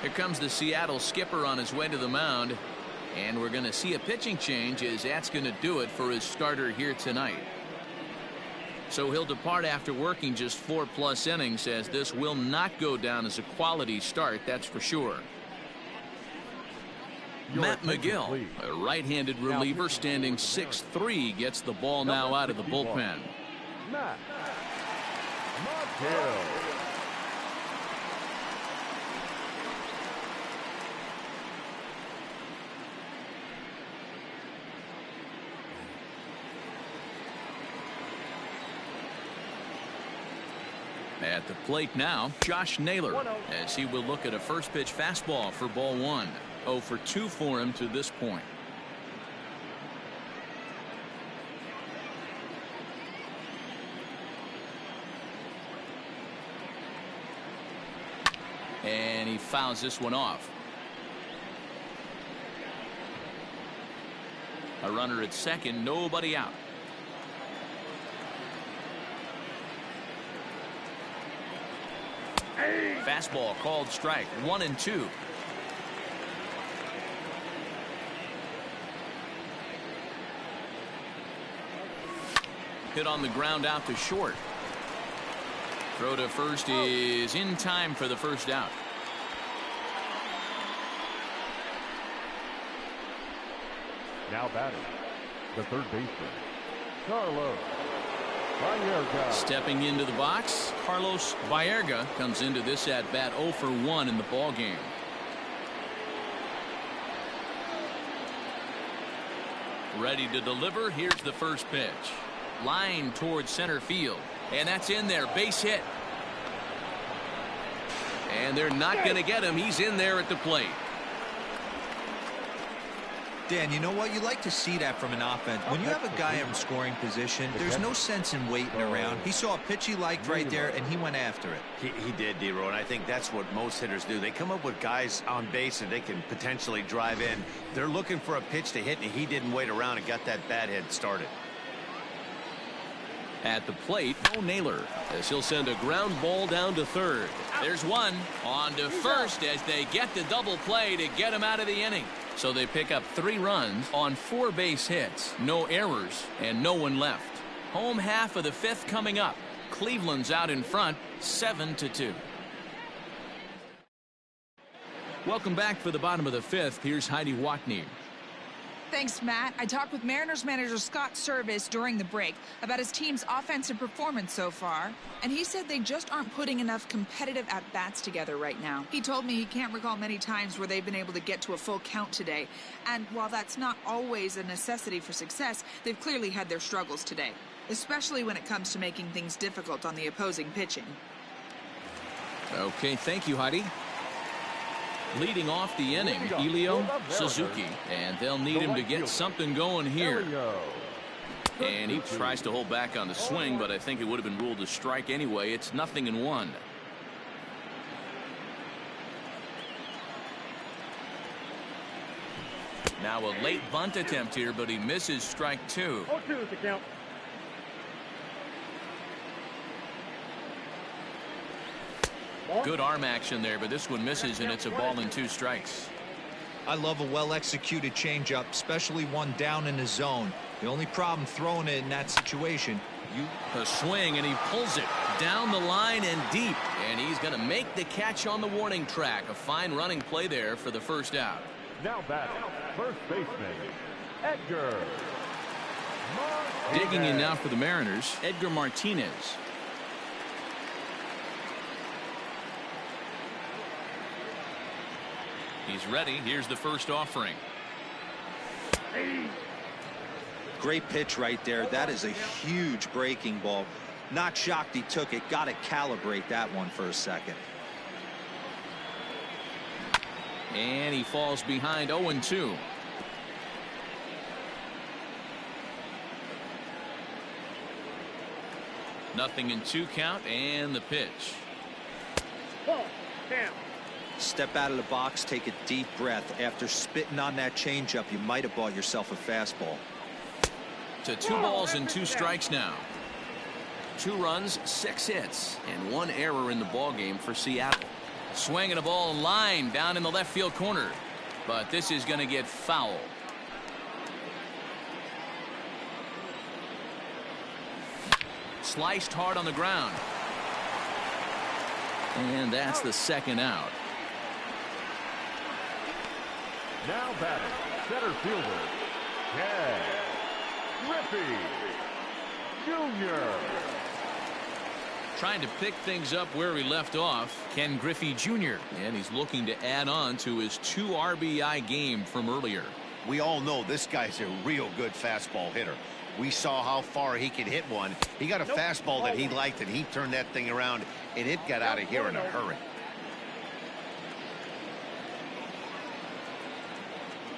Here comes the Seattle skipper on his way to the mound, and we're going to see a pitching change as that's going to do it for his starter here tonight. So he'll depart after working just 4+ innings, as this will not go down as a quality start, that's for sure. Matt McGill, a right-handed reliever standing 6'3", gets the ball now out of the bullpen. Matt McGill. At the plate now, Josh Naylor, as he will look at a first pitch fastball for ball 1. 0 for 2 for him to this point. And he fouls this one off. A runner at second, nobody out. Fastball called strike, 1-2. Hit on the ground out to short. Throw to first is in time for the first out. Now batting, the third baseman, Carlos Baerga. Stepping into the box, Carlos Baerga comes into this at bat 0 for 1 in the ball game. Ready to deliver. Here's the first pitch. Line towards center field, and that's in there. Base hit, and they're not going to get him. He's in there at the plate. Dan, you know what? You like to see that from an offense. When you have a guy in scoring position, there's no sense in waiting around. He saw a pitch he liked right there, and he went after it. He did, D-Row, and I think that's what most hitters do. They come up with guys on base that they can potentially drive in. They're looking for a pitch to hit, and he didn't wait around and got that bat hit started. At the plate, Naylor, as he'll send a ground ball down to third. There's one on to first as they get the double play to get him out of the inning. So they pick up 3 runs on 4 base hits, no errors, and no one left. Home half of the 5th coming up. Cleveland's out in front, 7-2. Welcome back for the bottom of the 5th. Here's Heidi Watney. Thanks, Matt. I talked with Mariners manager Scott Service during the break about his team's offensive performance so far, and he said they just aren't putting enough competitive at-bats together right now. He told me he can't recall many times where they've been able to get to a full count today, and while that's not always a necessity for success, they've clearly had their struggles today, especially when it comes to making things difficult on the opposing pitching. Okay, thank you, Heidi. Leading off the inning, Elio Suzuki, and they'll need him to get something going here. And he tries to hold back on the swing, but I think it would have been ruled a strike anyway. It's 0-1. Now a late bunt attempt here, but he misses strike 2. 0-2 is the count. Good arm action there, but this one misses, and it's a ball and 2 strikes. I love a well-executed changeup, especially one down in the zone. The only problem throwing it in that situation, a swing, and he pulls it down the line and deep, and he's going to make the catch on the warning track. A fine running play there for the first out. Now batting, first baseman, Edgar Martinez. Digging in now for the Mariners, Edgar Martinez. He's ready. Here's the first offering. great pitch right there. That is a huge breaking ball. Not shocked he took it. Got to calibrate that one for a second. And he falls behind 0-2. Nothing in 2 count, and the pitch. Step out of the box, take a deep breath. After spitting on that changeup, you might have bought yourself a fastball. To 2 balls and 2 strikes now. 2 runs, 6 hits, and 1 error in the ballgame for Seattle. Swinging a ball line down in the left field corner, but this is going to get foul. Sliced hard on the ground. And that's the 2nd out. Now batting, center fielder, Ken Griffey Jr. Trying to pick things up where he left off, Ken Griffey Jr. And he's looking to add on to his 2 RBI game from earlier. We all know this guy's a real good fastball hitter. We saw how far he could hit one. He got a fastball that he liked, and he turned that thing around, and it got out of here in a hurry.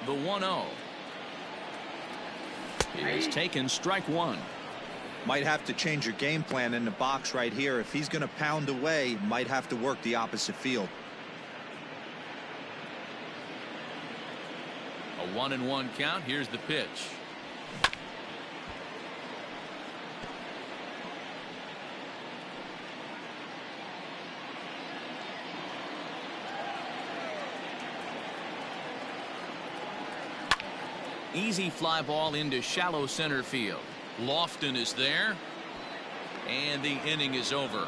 The 1-0 is taken, strike 1. Might have to change your game plan in the box right here. If he's going to pound away, might have to work the opposite field. A 1-1 count. Here's the pitch. Easy fly ball into shallow center field. Lofton is there, and the inning is over.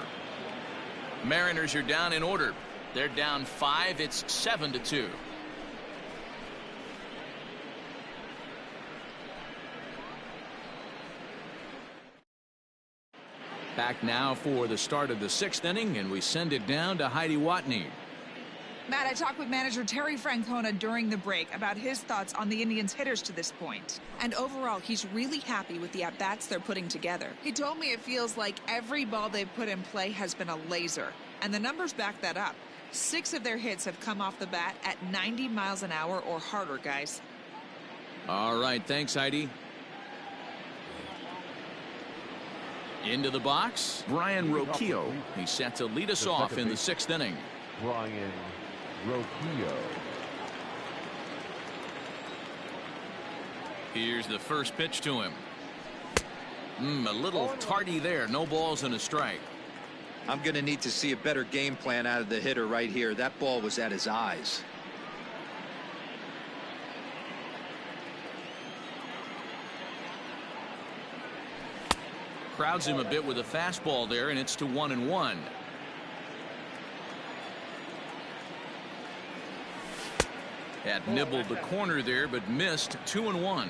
Mariners are down in order. They're down 5. It's 7-2. Back now for the start of the 6th inning, and we send it down to Heidi Watney. Matt, I talked with manager Terry Francona during the break about his thoughts on the Indians' hitters to this point. And overall, he's really happy with the at-bats they're putting together. He told me it feels like every ball they've put in play has been a laser. And the numbers back that up. 6 of their hits have come off the bat at 90 miles an hour or harder, guys. All right, thanks, Heidi. Into the box, Brian Roquillo. He's set to lead us off in the 6th inning. Brian Roquillo. Here's the first pitch to him. A little tardy there. No balls and a strike. I'm going to need to see a better game plan out of the hitter right here. That ball was at his eyes. Crowds him a bit with a fastball there, and it's to 1-1. Had nibbled the corner there, but missed. 2-1.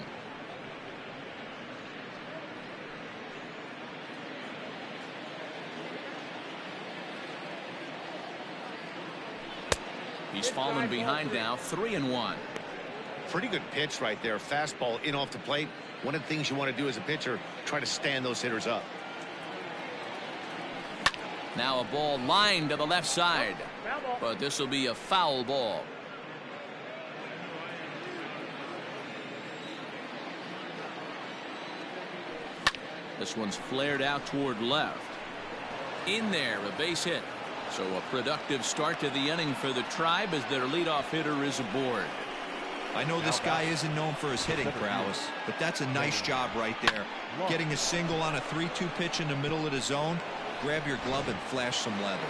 He's fallen behind now. 3-1. Pretty good pitch right there. Fastball in off the plate. One of the things you want to do as a pitcher, try to stand those hitters up. Now a ball lined to the left side, but this will be a foul ball. This one's flared out toward left. In there, a base hit. So a productive start to the inning for the Tribe as their leadoff hitter is aboard. I know this guy isn't known for his hitting prowess, but that's a nice job right there. Getting a single on a 3-2 pitch in the middle of the zone. Grab your glove and flash some leather.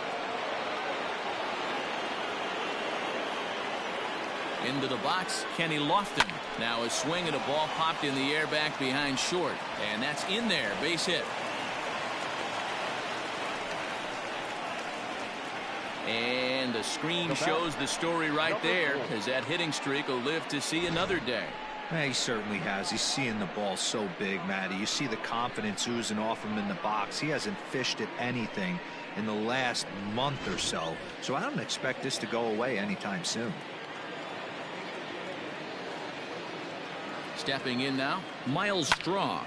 Into the box, Kenny Lofton. Now a swing and a ball popped in the air back behind short. And that's in there, base hit. And the screen shows the story right there, as that hitting streak will live to see another day. Yeah, he certainly has. He's seeing the ball so big, Matty. You see the confidence oozing off him in the box. He hasn't fished at anything in the last month or so. So I don't expect this to go away anytime soon. Stepping in now, Miles Straw.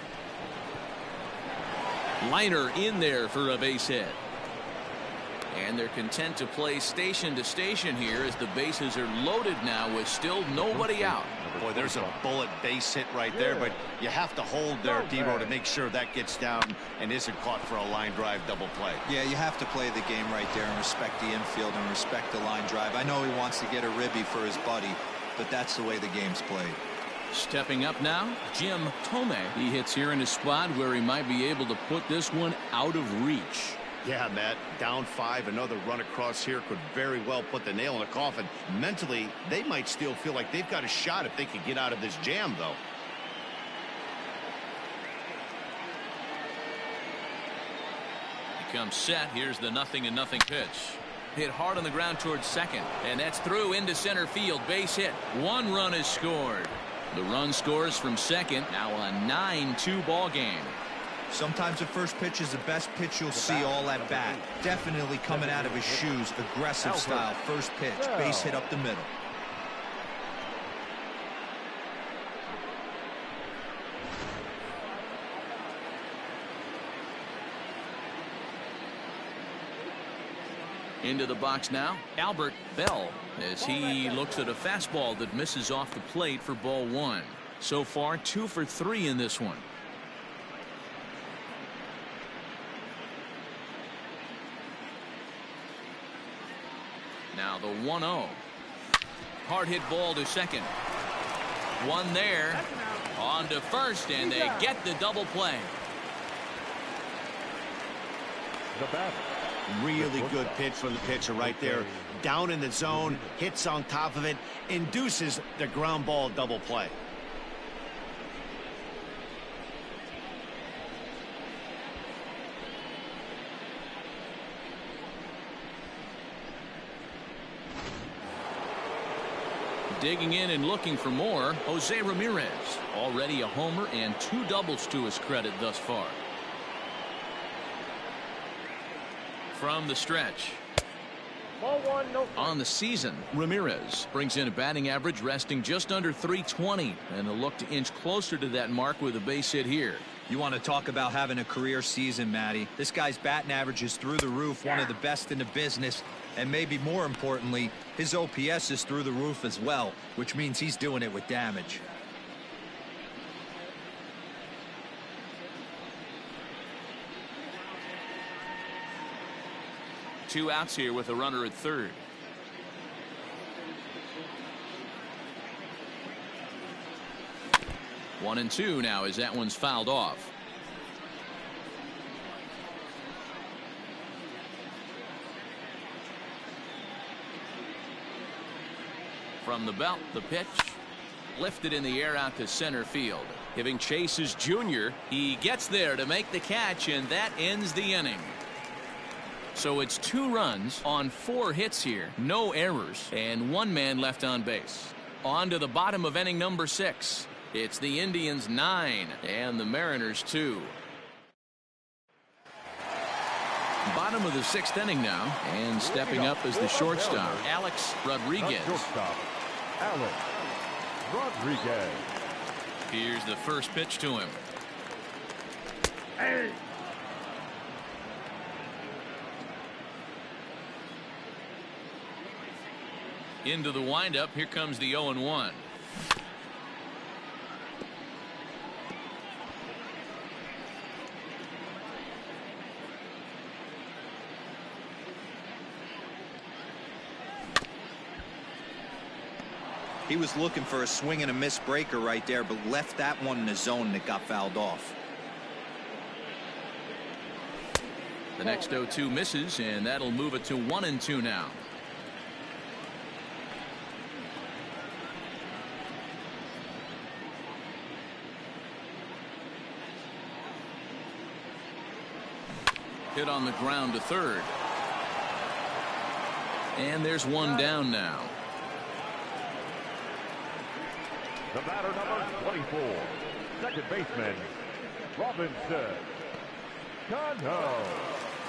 Liner in there for a base hit. And they're content to play station to station here as the bases are loaded now with still nobody out. Boy, there's a bullet base hit right there, but you have to hold there, D-Row, to make sure that gets down and isn't caught for a line drive double play. Yeah, you have to play the game right there and respect the infield and respect the line drive. I know he wants to get a ribby for his buddy, but that's the way the game's played. Stepping up now, Jim Thome. He hits here in a spot where he might be able to put this one out of reach. Yeah, Matt, down 5, another run across here could very well put the nail in the coffin. Mentally, they might still feel like they've got a shot if they could get out of this jam, though. He comes set. Here's the 0-0 pitch. Hit hard on the ground towards second, and that's through into center field. Base hit. 1 run is scored. The run scores from second. Now a 9-2 ball game. Sometimes the first pitch is the best pitch you'll see all at bat. Definitely coming out of his shoes. Aggressive style. First pitch. Base hit up the middle. Into the box now, Albert Bell, as he looks at a fastball that misses off the plate for ball 1. So far 2 for 3 in this one. Now the 1-0. Hard hit ball to second. One there. On to first, and they get the double play. The batter. Really good pitch from the pitcher right there. Down in the zone, hits on top of it, induces the ground ball double play. Digging in and looking for more, Jose Ramirez. Already a homer and 2 doubles to his credit thus far. From the stretch. Ball 1, no. On the season, Ramirez brings in a batting average resting just under 320, and a look to inch closer to that mark with a base hit here. You want to talk about having a career season, Matty. This guy's batting average is through the roof, one of the best in the business. And maybe more importantly, his OPS is through the roof as well, which means he's doing it with damage. Two outs here with a runner at third. One and two now as that one's fouled off. From the belt, the pitch. Lifted in the air out to center field. Giving chase is Junior. He gets there to make the catch, and that ends the inning. So it's 2 runs on 4 hits here. No errors, and 1 man left on base. On to the bottom of inning number 6. It's the Indians 9 and the Mariners 2. Bottom of the 6th inning now, and stepping up as the shortstop, Alex Rodriguez. Alex Rodriguez. Here's the first pitch to him. Hey. Into the windup. Here comes the 0-1. He was looking for a swing and a miss breaker right there, but left that one in the zone that got fouled off. The next 0-2 misses, and that'll move it to 1-2 now. Hit on the ground to third. And there's 1 down now. The batter number 24, second baseman, Robinson Cano.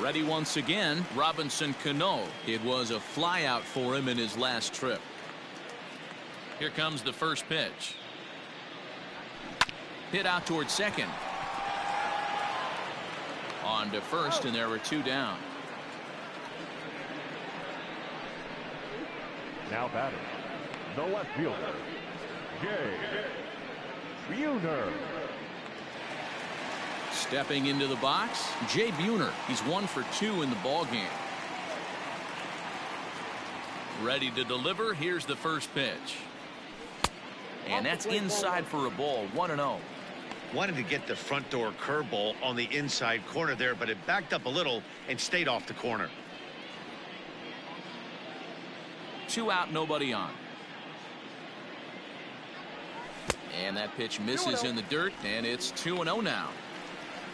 Ready once again, Robinson Cano. It was a flyout for him in his last trip. Here comes the first pitch. Hit out towards second. On to first, and there were 2 down. Now batter, the left fielder, Jay Buhner. Stepping into the box, Jay Buhner. He's 1 for 2 in the ballgame. Ready to deliver. Here's the first pitch. And that's inside for a ball. 1-0. Wanted to get the front door curveball on the inside corner there, but it backed up a little and stayed off the corner. 2 out, nobody on. And that pitch misses in the dirt, and it's 2-0 now.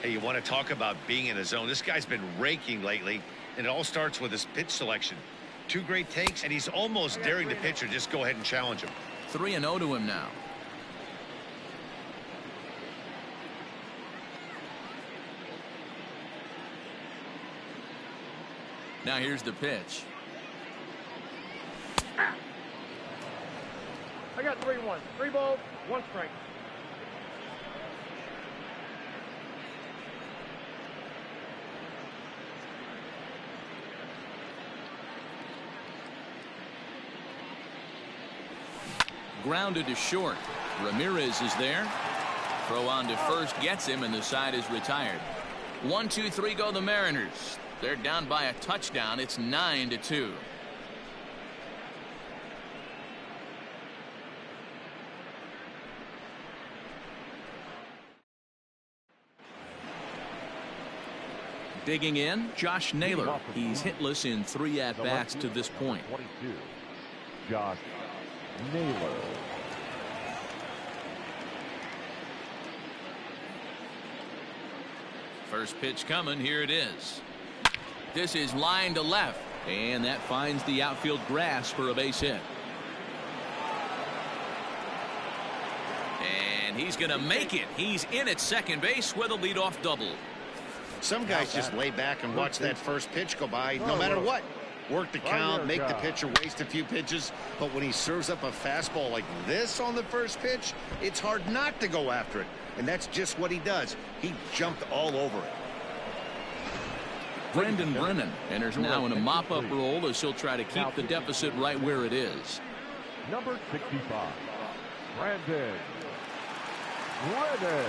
Hey, you want to talk about being in a zone? This guy's been raking lately, and it all starts with his pitch selection. 2 great takes, and he's almost daring the pitcher just go ahead and challenge him. 3-0 to him now. Now here's the pitch. I got 3-1. 3 balls, 1 strike. Grounded to short. Ramirez is there. Throw on to first gets him, and the side is retired. 1-2-3 go the Mariners. They're down by a touchdown. It's 9-2. Digging in, Josh Naylor. He's hitless in 3 at-bats to this point. 22, Josh Naylor. First pitch coming. Here it is. This is line to left, and that finds the outfield grass for a base hit. And he's going to make it. He's in at second base with a leadoff double. Some guys just lay back and watch that first pitch go by no matter what. Work the count, make the pitcher waste a few pitches, but when he serves up a fastball like this on the first pitch, it's hard not to go after it. And that's just what he does. He jumped all over it. Brendan Brennan enters now in a mop-up role as he'll try to keep the deficit right where it is. Number 65, Brandon Brennan.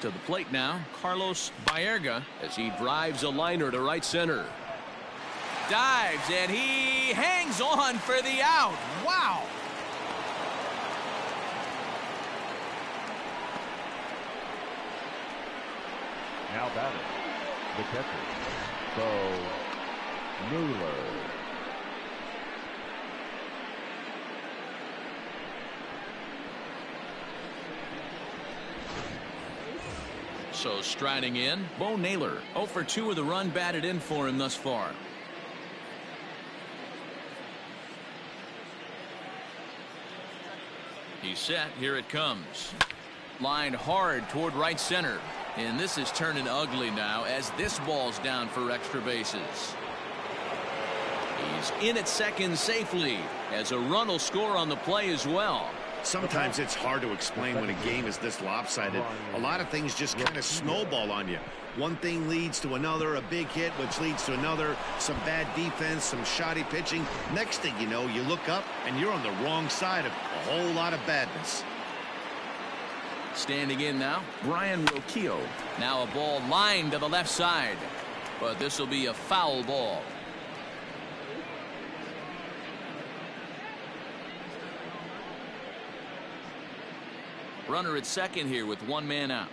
To the plate now, Carlos Baerga, as he drives a liner to right center. Dives, and he hangs on for the out. Wow. Now batting, the catcher, Bo Naylor. So striding in, Bo Naylor. 0 for 2 with a run batted in for him thus far. He's set. Here it comes. Lined hard toward right center. And this is turning ugly now as this ball's down for extra bases. He's in at second safely as a run will score on the play as well. Sometimes it's hard to explain when a game is this lopsided. A lot of things just kind of snowball on you. One thing leads to another, a big hit, which leads to another, some bad defense, some shoddy pitching. Next thing you know, you look up and you're on the wrong side of a whole lot of badness. Standing in now, Brian Rocchio. Now a ball lined to the left side, but this will be a foul ball. Runner at second here with one man out.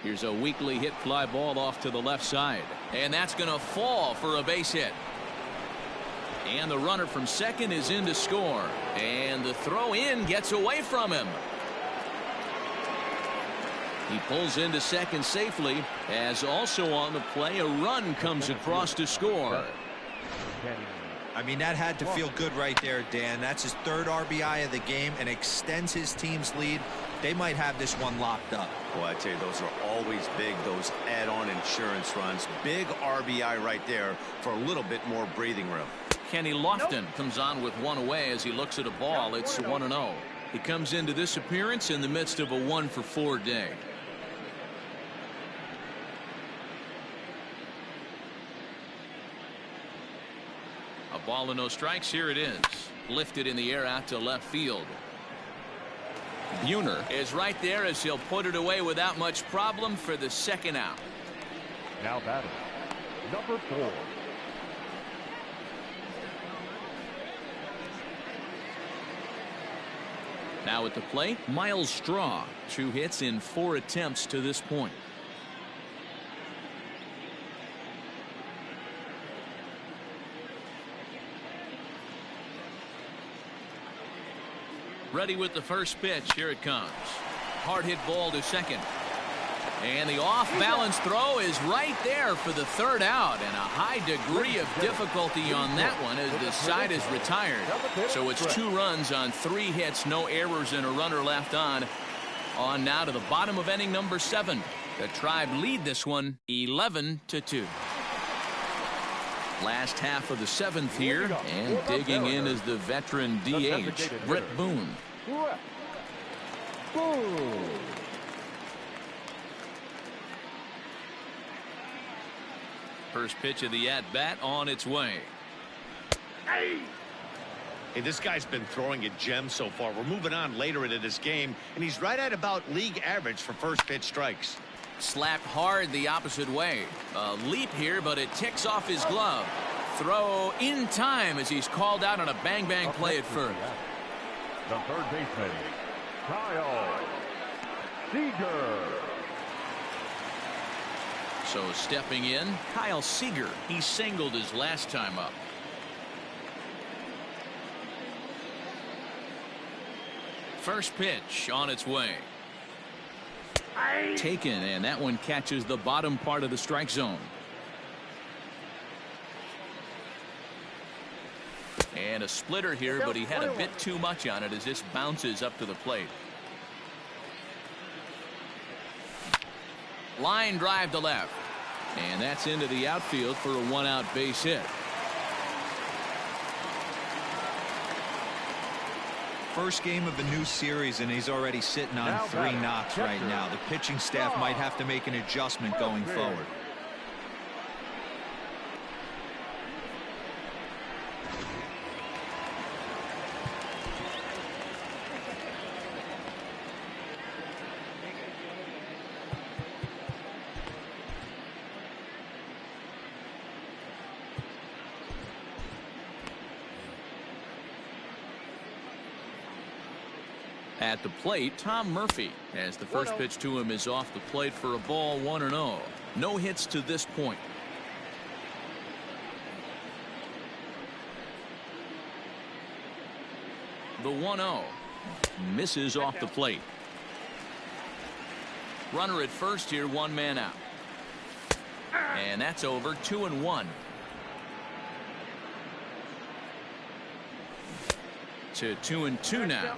Here's a weakly hit fly ball off to the left side, and that's going to fall for a base hit. And the runner from second is in to score, and the throw in gets away from him. He pulls into second safely, as also on the play a run comes across to score. I mean, that had to feel good right there, Dan. That's his third RBI of the game and extends his team's lead. They might have this one locked up. Boy, I tell you, those are always big, those add-on insurance runs. Big RBI right there for a little bit more breathing room. Kenny Lofton comes on with one away as he looks at a ball. It's 1-0. He comes into this appearance in the midst of a 1-for-4 day. A ball and no strikes. Here it is. Lifted in the air out to left field. Buhner is right there as he'll put it away without much problem for the second out. Now batting, number 4. Now at the plate, Miles Straw. 2 hits in 4 attempts to this point. Ready with the first pitch. Here it comes. Hard hit ball to second. And the off-balance throw is right there for the third out, and a high degree of difficulty on that one as the side is retired. So it's 2 runs on 3 hits, no errors, and a runner left on. On now to the bottom of inning number 7. The Tribe lead this one 11-2. Last half of the 7th here, and digging in is the veteran DH, Brett Boone. First pitch of the at-bat on its way. Hey, this guy's been throwing a gem so far. We're moving on later into this game, and he's right at about league average for first pitch strikes. Slapped hard the opposite way. A leap here, but it ticks off his glove. Throw in time as he's called out on a bang-bang play at first. The third baseman, Kyle Seager. So stepping in, Kyle Seager. He singled his last time up. First pitch on its way. Taken, and that one catches the bottom part of the strike zone. And a splitter here, but he had a bit too much on it as this bounces up to the plate. Line drive to left. And that's into the outfield for a 1-out base hit. First game of a new series, and he's already sitting on 3 knocks right now. The pitching staff might have to make an adjustment going forward. At the plate, Tom Murphy, as the first pitch to him is off the plate for a ball, 1-0. No hits to this point. The 1-0 misses off the plate. Runner at first here, one man out. And that's over. 2-1. To 2-2 now.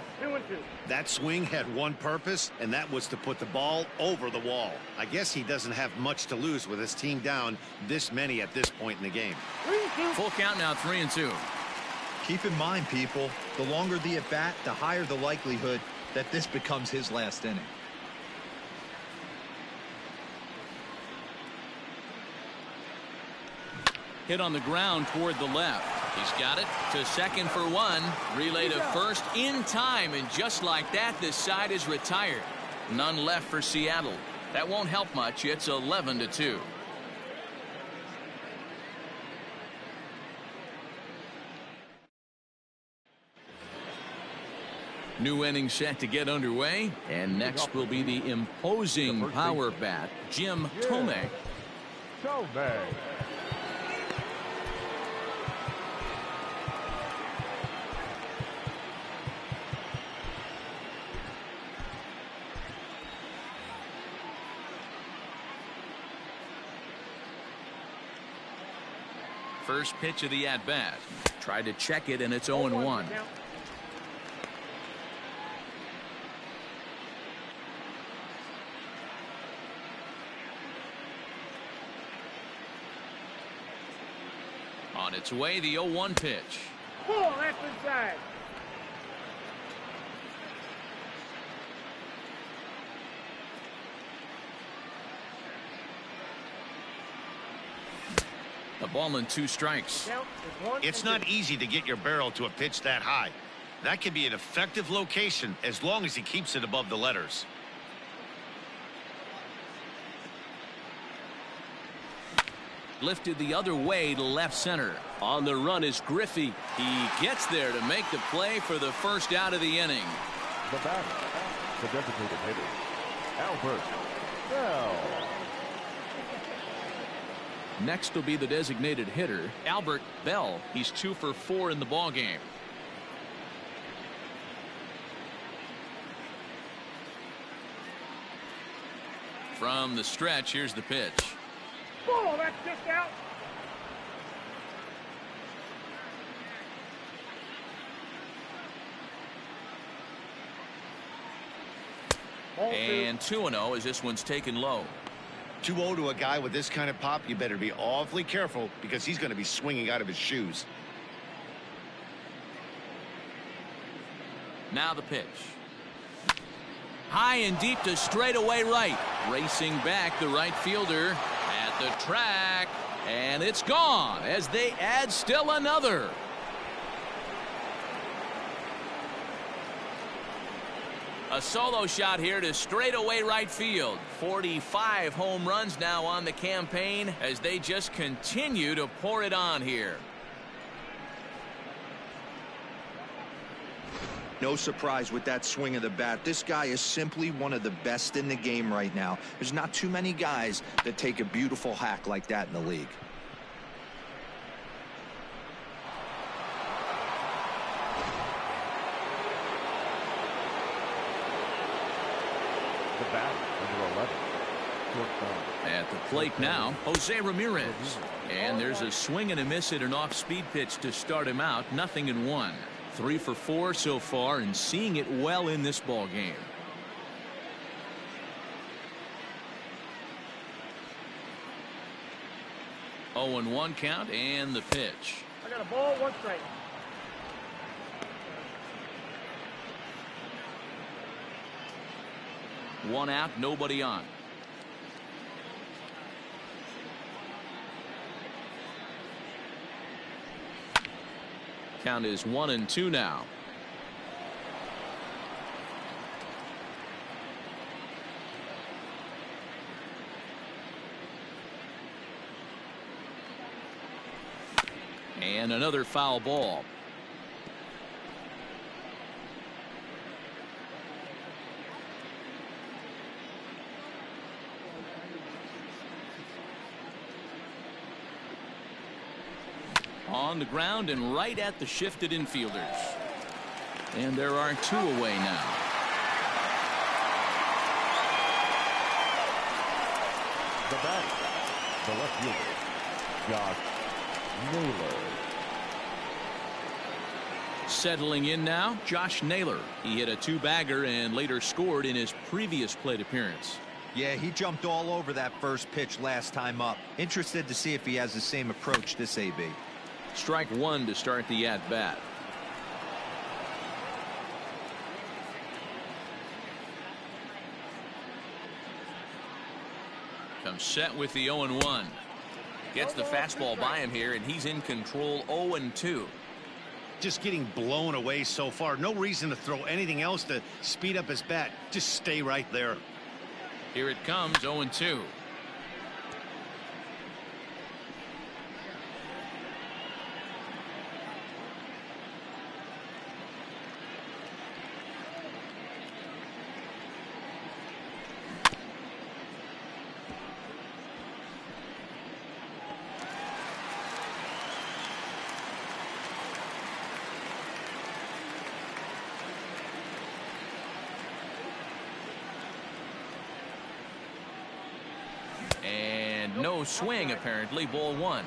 That swing had one purpose, and that was to put the ball over the wall. I guess he doesn't have much to lose with his team down this many at this point in the game. Full count now, 3-2. Keep in mind, people, the longer the at bat, the higher the likelihood that this becomes his last inning. Hit on the ground toward the left. He's got it to second for one. Relay to first in time, and just like that, this side is retired. None left for Seattle. That won't help much. It's 11-2. New inning set to get underway, and next will be the imposing power bat, Jim Thome. First pitch of the at-bat. Tried to check it, and it's 0-1. On its way, the 0-1 pitch. Ball, that's inside. A ball and 2 strikes. It's not easy to get your barrel to a pitch that high. That can be an effective location as long as he keeps it above the letters. Lifted the other way to left center. On the run is Griffey. He gets there to make the play for the first out of the inning. The batter, the designated hitter, Albert Bell. Next will be the designated hitter, Albert Bell. He's 2 for 4 in the ballgame. From the stretch, here's the pitch. Ball, that's just out. And 2-0 as this one's taken low. 2-0 to a guy with this kind of pop, you better be awfully careful because he's going to be swinging out of his shoes. Now the pitch. High and deep to straightaway right. Racing back, the right fielder at the track. And it's gone as they add still another. A solo shot here to straightaway right field. 45 home runs now on the campaign as they just continue to pour it on here. No surprise with that swing of the bat. This guy is simply one of the best in the game right now. There's not too many guys that take a beautiful hack like that in the league. The bat, number 11. At the plate now, Jose Ramirez. And there's a swing and a miss at an off-speed pitch to start him out. 0-1. 3 for 4 so far and seeing it well in this ball game. Oh, and 1 count and the pitch. I got a ball, 1 strike. One out, nobody on. Count is 1-2 now. And another foul ball. On the ground and right at the shifted infielders. And there are 2 away now. The batter, the left fielder, Josh Naylor. Settling in now, Josh Naylor. He hit a 2-bagger and later scored in his previous plate appearance. Yeah, he jumped all over that first pitch last time up. Interested to see if he has the same approach this AB. Strike 1 to start the at-bat. Comes set with the 0-1. Gets the fastball by him here, and he's in control. 0-2. Just getting blown away so far. No reason to throw anything else to speed up his bat. Just stay right there. Here it comes. 0-2. And no swing, apparently. Ball 1.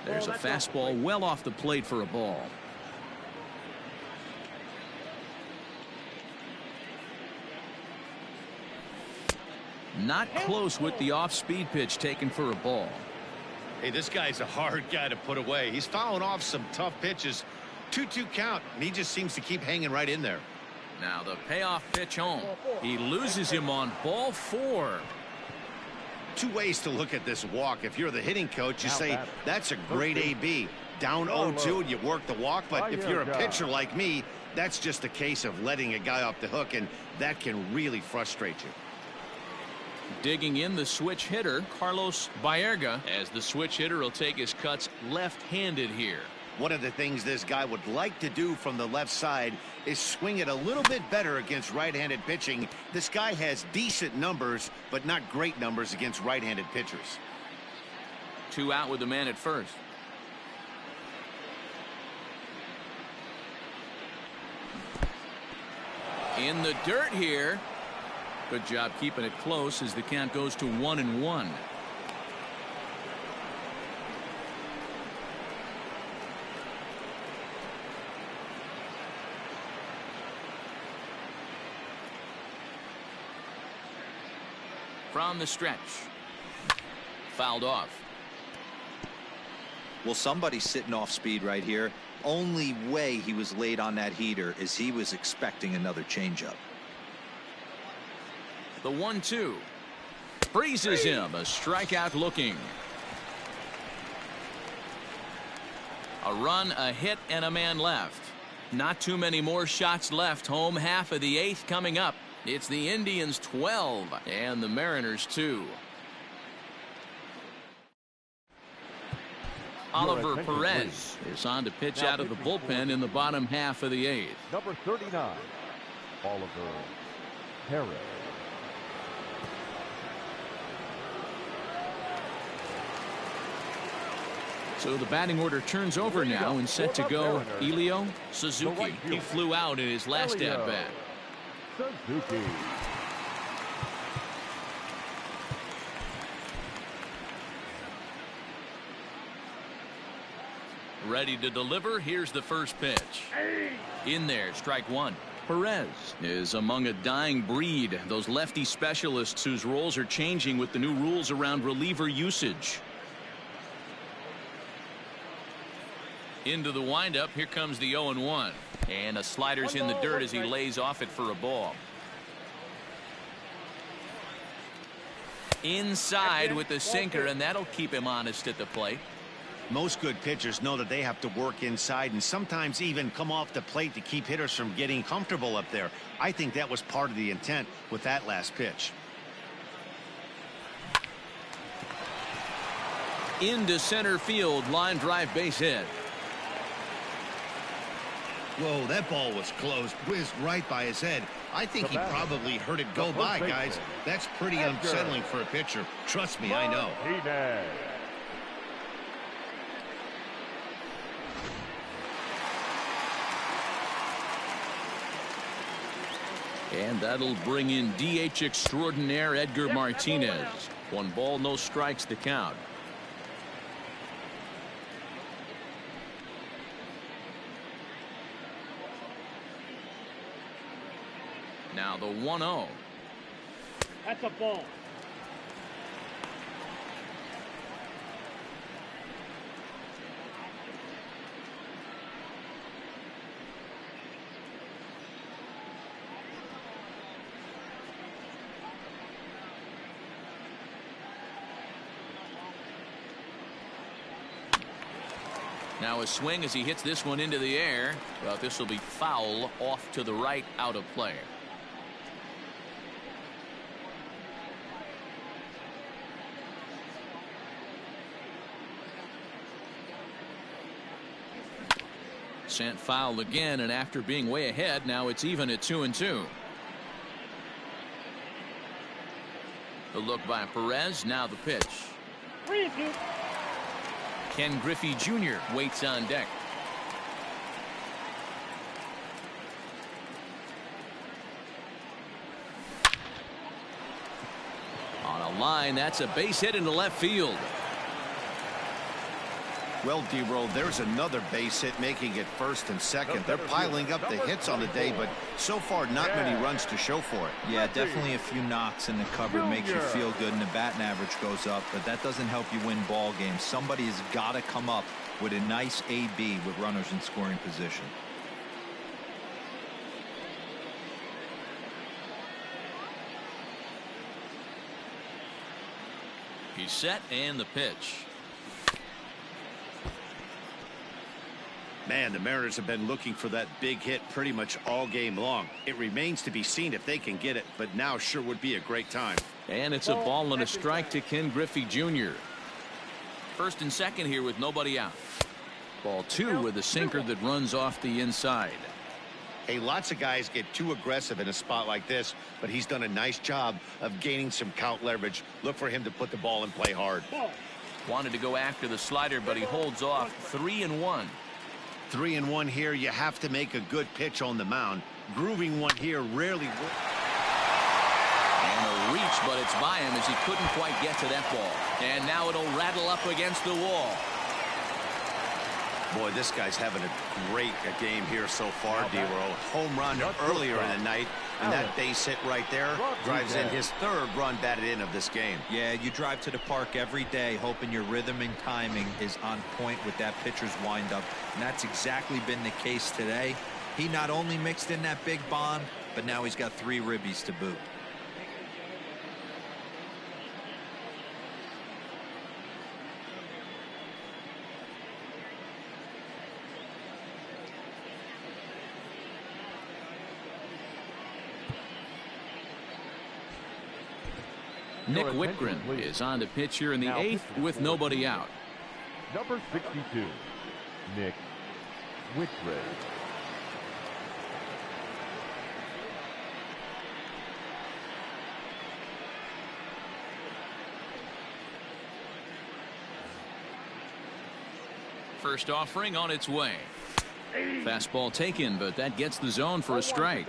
There's a fastball well off the plate for a ball. Not close with the off-speed pitch taken for a ball. Hey, this guy's a hard guy to put away. He's fouling off some tough pitches. 2-2 count, and he just seems to keep hanging right in there. Now the payoff pitch home. He loses him on ball 4. 2 ways to look at this walk. If you're the hitting coach, you say that's a great AB. Down 0-2 and you work the walk, but if you're a pitcher like me, that's just a case of letting a guy off the hook, and that can really frustrate you. Digging in the switch hitter, Carlos Baerga, as the switch hitter will take his cuts left-handed here. One of the things this guy would like to do from the left side is swing it a little bit better against right-handed pitching. This guy has decent numbers, but not great numbers against right-handed pitchers. 2 out with the man at first. In the dirt here. Good job keeping it close as the count goes to 1-1. From the stretch. Fouled off. Well, somebody's sitting off speed right here. Only way he was late on that heater is he was expecting another changeup. The 1-2. Freezes him. A strikeout looking. A run, a hit, and a man left. Not too many more shots left. Home half of the 8th coming up. It's the Indians 12 and the Mariners 2. Oliver Perez is on to pitch out of the bullpen in the bottom half of the 8th. Number 39, Oliver Perez. So the batting order turns over now and set to go Elio Suzuki. He flew out in his last at-bat. Suzuki. Ready to deliver. Here's the first pitch. In there, strike 1. Perez is among a dying breed. Those lefty specialists whose roles are changing with the new rules around reliever usage. Into the windup. Here comes the 0-1. And a slider's in the dirt as he lays off it for a ball. Inside with the sinker, and that'll keep him honest at the plate. Most good pitchers know that they have to work inside and sometimes even come off the plate to keep hitters from getting comfortable up there. I think that was part of the intent with that last pitch. Into center field, line drive, base hit. Whoa, that ball was close, whizzed right by his head. I think he probably heard it go by, guys. That's pretty unsettling for a pitcher. Trust me, I know. And that'll bring in DH extraordinaire Edgar Martinez. 1 ball, no strikes to count. Now the 1-0. That's a ball. Now a swing as he hits this one into the air. Well, this will be foul off to the right, out of play. Sent foul again, and after being way ahead, now it's even at 2-2. The look by Perez. Now the pitch. Ken Griffey Jr. waits on deck. On a line, that's a base hit into left field. Well, D-Roll, there's another base hit making it first and second. They're piling up the hits on the day, but so far not many runs to show for it. Yeah, definitely a few knocks in the cupboard makes you feel good, and the batting average goes up, but that doesn't help you win ball games. Somebody's got to come up with a nice AB with runners in scoring position. He's set, and the pitch. Man, the Mariners have been looking for that big hit pretty much all game long. It remains to be seen if they can get it, but now sure would be a great time. And it's a ball and a strike to Ken Griffey Jr. First and second here with nobody out. Ball 2 with a sinker that runs off the inside. Hey, lots of guys get too aggressive in a spot like this, but he's done a nice job of gaining some count leverage. Look for him to put the ball in play hard. Wanted to go after the slider, but he holds off. 3-1. 3-1 here. You have to make a good pitch on the mound. Grooving one here rarely works. And a reach, but it's by him as he couldn't quite get to that ball. And now it'll rattle up against the wall. Boy, this guy's having a great game here so far, D-Roll. Home run earlier in the night, and that base hit right there drives in his 3rd run batted in of this game. Yeah, you drive to the park every day hoping your rhythm and timing is on point with that pitcher's windup, and that's exactly been the case today. He not only mixed in that big bomb, but now he's got 3 ribbies to boot. Nick Whitgren is on to pitch here in the 8th with nobody out. Number 62, Nick Whitgren. First offering on its way. Fastball taken, but that gets the zone for a strike.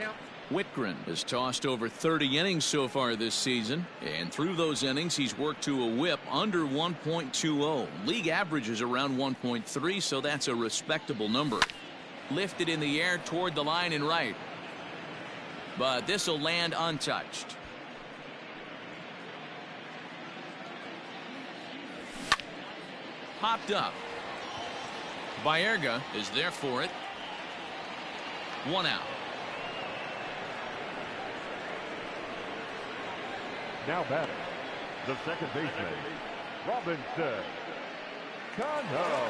Whitgren has tossed over 30 innings so far this season, and through those innings he's worked to a whip under 1.20. League average is around 1.3, so that's a respectable number. Lifted in the air toward the line and right, but this will land untouched. Popped up. Baerga is there for it. 1 out. Now batting, the second baseman, Robinson Cano.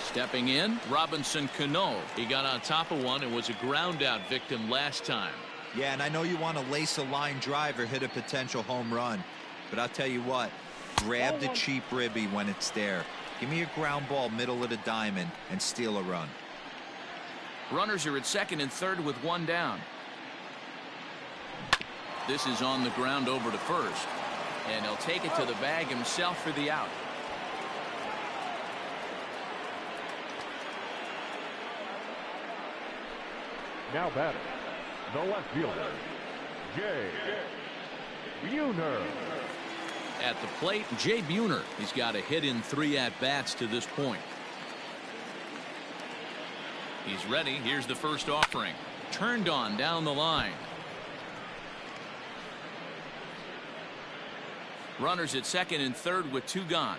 Stepping in, Robinson Cano. He got on top of one and was a ground out victim last time. Yeah, and I know you want to lace a line drive or hit a potential home run, but I'll tell you what, grab the cheap ribby when it's there. Give me a ground ball middle of the diamond and steal a run. Runners are at second and third with 1 down. This is on the ground over to first. And he'll take it to the bag himself for the out. Now batting, the left fielder, Jay Buhner. At the plate, Jay Buhner. He's got a hit in 3 at-bats to this point. He's ready. Here's the first offering. Turned on down the line. Runners at second and third with 2 gone.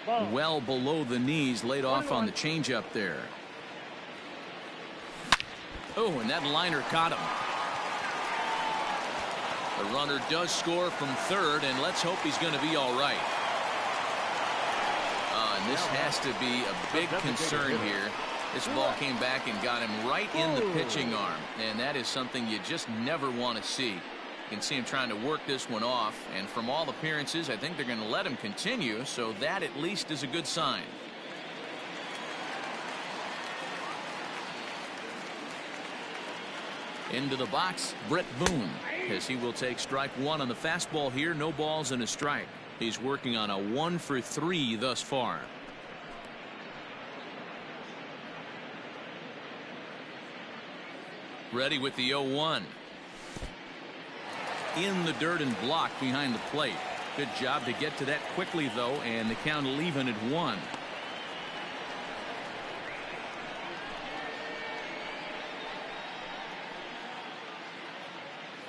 Well below the knees, laid off on the changeup there. Oh, and that liner caught him. The runner does score from third, and let's hope he's going to be all right. And this has to be a big concern here. This ball came back and got him right in the pitching arm, and that is something you just never want to see. You can see him trying to work this one off, and from all appearances, I think they're going to let him continue, so that at least is a good sign. Into the box, Brett Boone, as he will take strike 1 on the fastball here. No balls and a strike. He's working on a 1 for 3 thus far. Ready with the 0-1. In the dirt and blocked behind the plate. Good job to get to that quickly, though, and the count even at 1.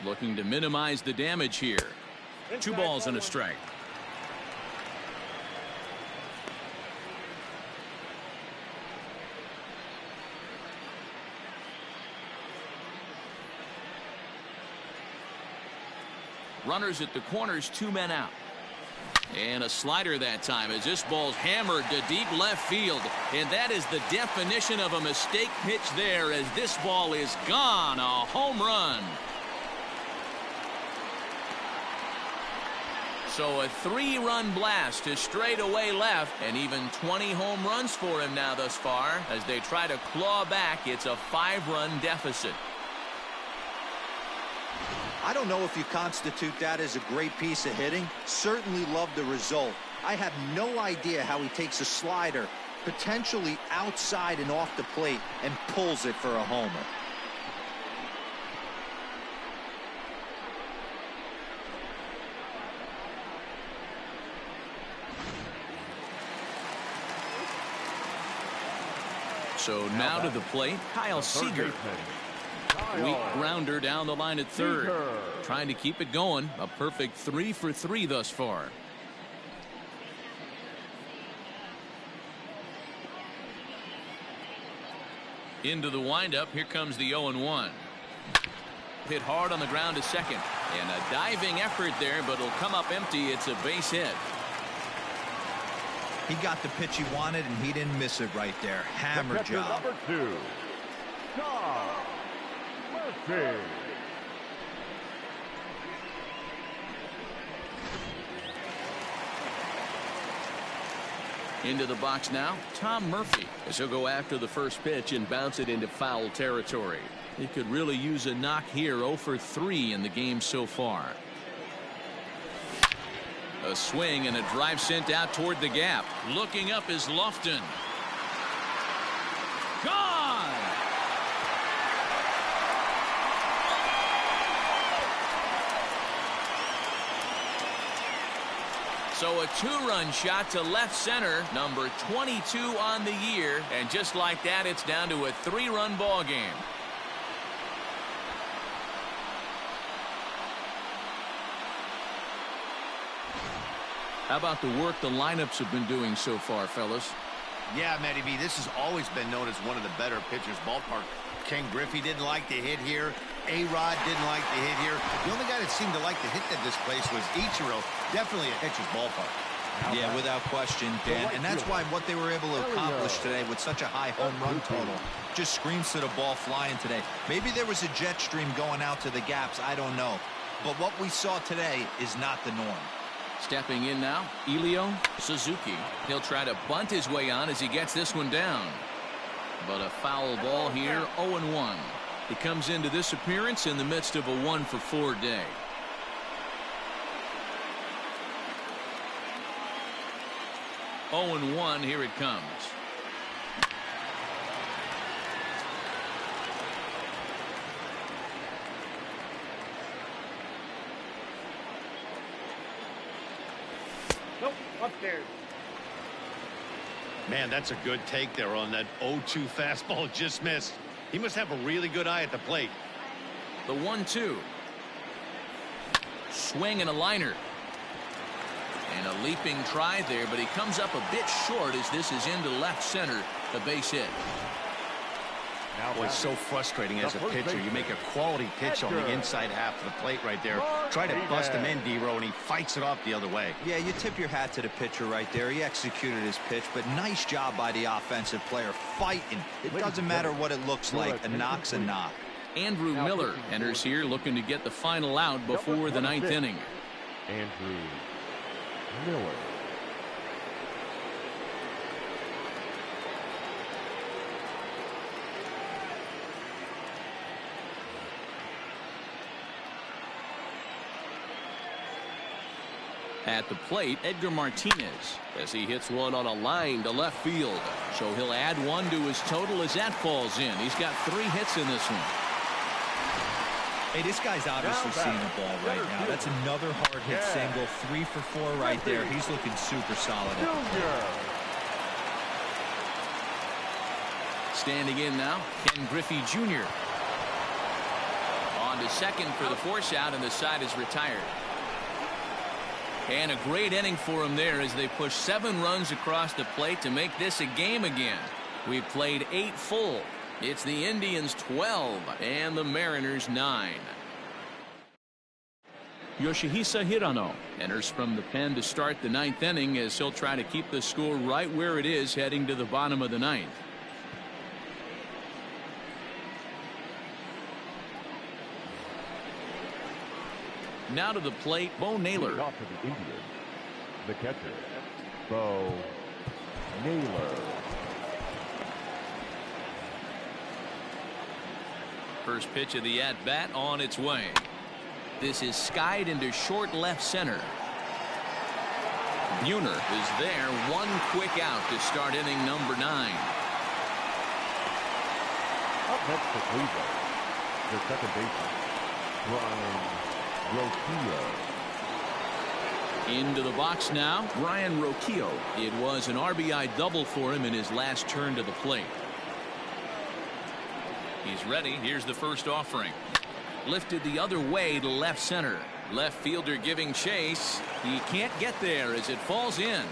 Looking to minimize the damage here. 2 balls and a strike. Runners at the corners, 2 men out. And a slider that time as this ball's hammered to deep left field. And that is the definition of a mistake pitch there, as this ball is gone. A home run. So a 3-run blast to straightaway left, and even 20 home runs for him now thus far as they try to claw back. It's a 5-run deficit. I don't know if you constitute that as a great piece of hitting. Certainly love the result. I have no idea how he takes a slider, potentially outside and off the plate, and pulls it for a homer. So now to the plate, Kyle Seager. Weak grounder down the line at third. Trying to keep it going. A perfect 3 for 3 thus far. Into the windup. Here comes the 0-1. Hit hard on the ground to second. And a diving effort there, but it'll come up empty. It's a base hit. He got the pitch he wanted, and he didn't miss it right there. Hammer job. Number 2, Tom Murphy. Into the box now, Tom Murphy, as he'll go after the first pitch and bounce it into foul territory. He could really use a knock here. 0 for 3 in the game so far. A swing and a drive sent out toward the gap. Looking up is Lofton. Gone! So a 2-run shot to left center, number 22 on the year, and just like that, it's down to a 3-run ball game. How about the work the lineups have been doing so far, fellas? Yeah, Matty B, this has always been known as one of the better pitchers' ballpark. Ken Griffey didn't like the hit here. A-Rod didn't like the hit here. The only guy that seemed to like the hit at this place was Ichiro. Definitely a pitcher's ballpark. Yeah, without question, Dan. And that's why what they were able to accomplish today with such a high home run total just screams to the ball flying today. Maybe there was a jet stream going out to the gaps. I don't know. But what we saw today is not the norm. Stepping in now, Elio Suzuki. He'll try to bunt his way on as he gets this one down. But a foul ball here, 0-1. He comes into this appearance in the midst of a 1-for-4 day. Oh and 1, here it comes. Nope, upstairs. Man, that's a good take there on that 0-2 fastball. Just missed. He must have a really good eye at the plate. The 1-2. Swing and a liner. And a leaping try there, but he comes up a bit short as this is into left center, the base hit. Boy, it's so frustrating as a pitcher. You make a quality pitch on the inside half of the plate right there. Try to bust him in, D-Row, and he fights it off the other way. Yeah, you tip your hat to the pitcher right there. He executed his pitch, but nice job by the offensive player fighting. It doesn't matter what it looks like. A knock's a knock. Andrew Miller enters here looking to get the final out before the 9th inning. Andrew Miller. At the plate, Edgar Martinez, as he hits one on a line to left field. So he'll add one to his total as that falls in. He's got 3 hits in this one. Hey, this guy's obviously seeing the ball right now. That's another hard hit single. 3 for 4 right there. He's looking super solid. Standing in now, Ken Griffey Jr. On to second for the force out, and the side is retired. And a great inning for him there as they push 7 runs across the plate to make this a game again. We've played 8 full. It's the Indians 12 and the Mariners 9. Yoshihisa Hirano enters from the pen to start the 9th inning as he'll try to keep the score right where it is heading to the bottom of the 9th. Now to the plate, Bo Naylor. Off to the Indians, the catcher, Bo Naylor. First pitch of the at-bat on its way. This is skied into short left center. Buhner is there, one quick out to start inning number 9. Up next to Cleveland, the second baseman, Brian Roquillo. Into the box now, Brian Roquillo. It was an RBI double for him in his last turn to the plate. He's ready. Here's the first offering. Lifted the other way to left center. Left fielder giving chase. He can't get there as it falls in.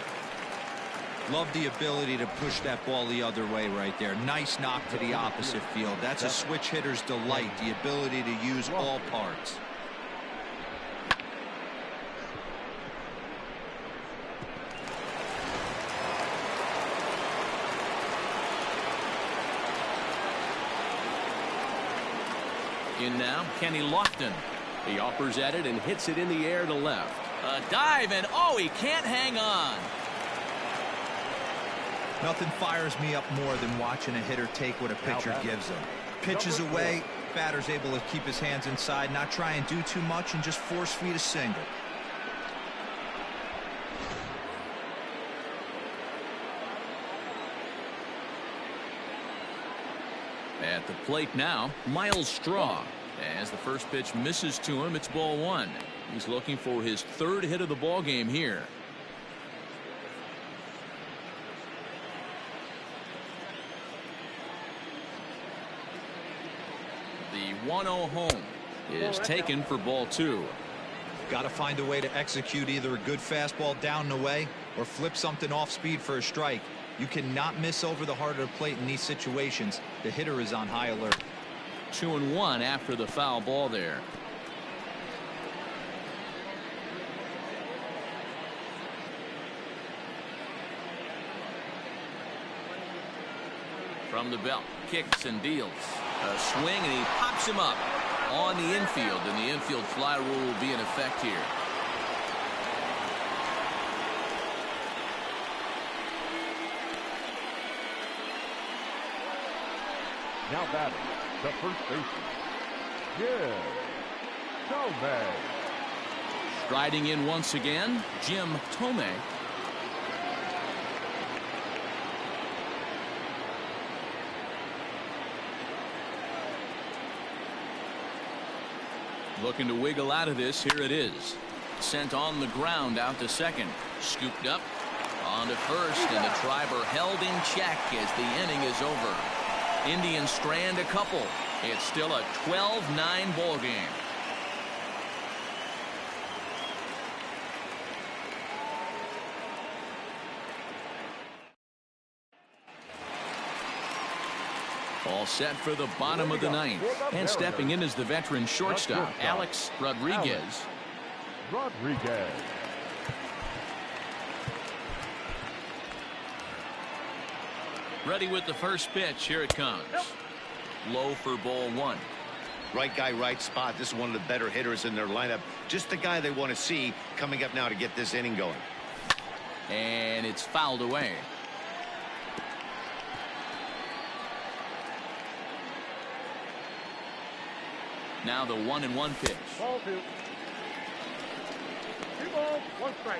Love the ability to push that ball the other way right there. Nice knock to the opposite field. That's a switch hitter's delight, the ability to use all parts. In now, Kenny Lofton. He offers at it and hits it in the air to left. A dive, and oh, he can't hang on. Nothing fires me up more than watching a hitter take what a pitcher gives him. Pitches away, batter's able to keep his hands inside, not try and do too much, and just force feed a single. At the plate now, Miles Straw. As the first pitch misses to him, it's ball 1. He's looking for his 3rd hit of the ball game here. The 1-0 home is taken for ball 2. Got to find a way to execute either a good fastball down and away or flip something off speed for a strike. You cannot miss over the heart of the plate in these situations. The hitter is on high alert. 2-1 after the foul ball there. From the belt, kicks and deals. A swing, and he pops him up on the infield, and the infield fly rule will be in effect here. Now batting, The first baseman, Jim Tomei. Striding in once again, Jim Tomei. Looking to wiggle out of this. Here it is. Sent on the ground out to second. Scooped up on to first, and the Triber held in check as the inning is over. Indians strand a couple. It's still a 12-9 ball game. All set for the bottom of the ninth. And stepping in is the veteran shortstop, Alex Rodriguez. Rodriguez. Ready with the first pitch. Here it comes. Low for ball one. Right guy, right spot. This is one of the better hitters in their lineup. Just the guy they want to see coming up now to get this inning going. And it's fouled away. Now the 1-1 pitch. Ball two. 2 balls, 1 strike.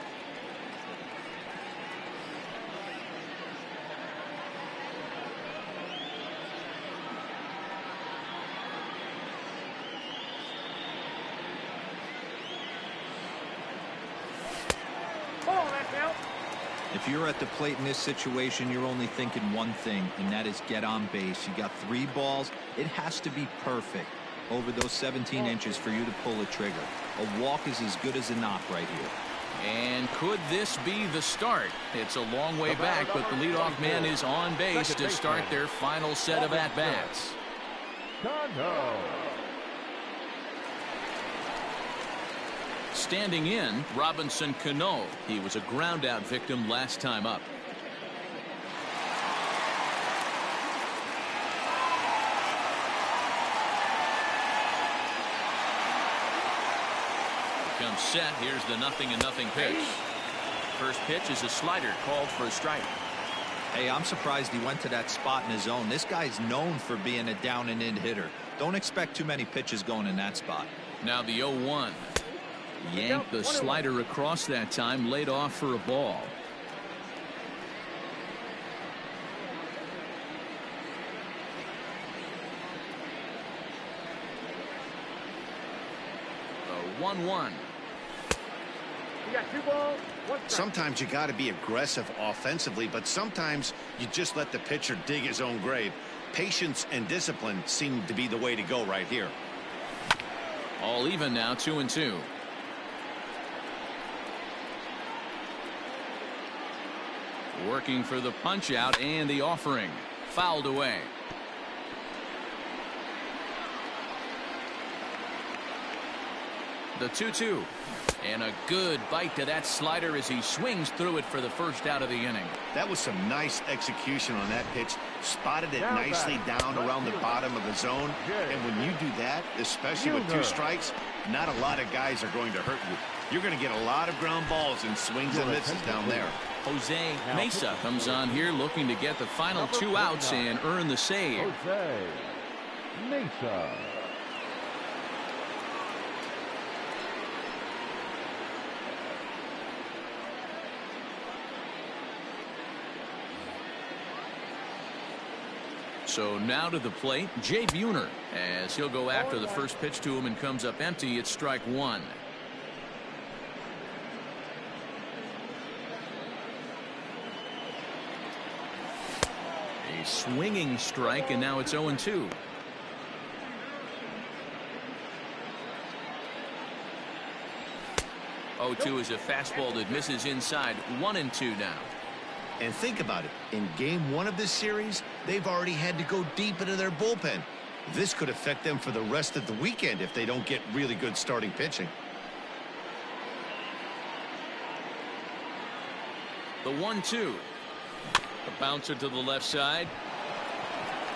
Ball, that's out. If you're at the plate in this situation, you're only thinking one thing, and that is get on base. You got 3 balls. It has to be perfect over those 17 inches for you to pull a trigger. A walk is as good as a knock right here. And could this be the start? It's a long way back, but the leadoff man is on base to start their final set of at-bats. Cano. Standing in, Robinson Cano. He was a ground-out victim last time up. Comes set. Here's the 0-0 pitch. First pitch is a slider called for a strike. Hey, I'm surprised he went to that spot in his zone. This guy's known for being a down and in hitter. Don't expect too many pitches going in that spot. Now the 0-1. Yanked the slider across that time, laid off for a ball. The 1-1. You got 2 balls, 1 strike. Sometimes you got to be aggressive offensively, but sometimes you just let the pitcher dig his own grave. Patience and discipline seem to be the way to go right here. All even now, 2-2. Working for the punch out and the offering. Fouled away. The 2-2. And a good bite to that slider as he swings through it for the first out of the inning. That was some nice execution on that pitch. Spotted it nicely down around the bottom of the zone. And when you do that, especially with 2 strikes, not a lot of guys are going to hurt you. You're going to get a lot of ground balls and swings and misses down there. Jose Mesa comes on here looking to get the final 2 outs and earn the save. Jose Mesa. So now to the plate, Jay Buhner, as he'll go after the first pitch to him and comes up empty. It's strike 1. A swinging strike, and now it's 0-2. Oh-2 is a fastball that misses inside. 1-2 now. And think about it. In game 1 of this series, they've already had to go deep into their bullpen. This could affect them for the rest of the weekend if they don't get really good starting pitching. The 1-2. A bouncer to the left side.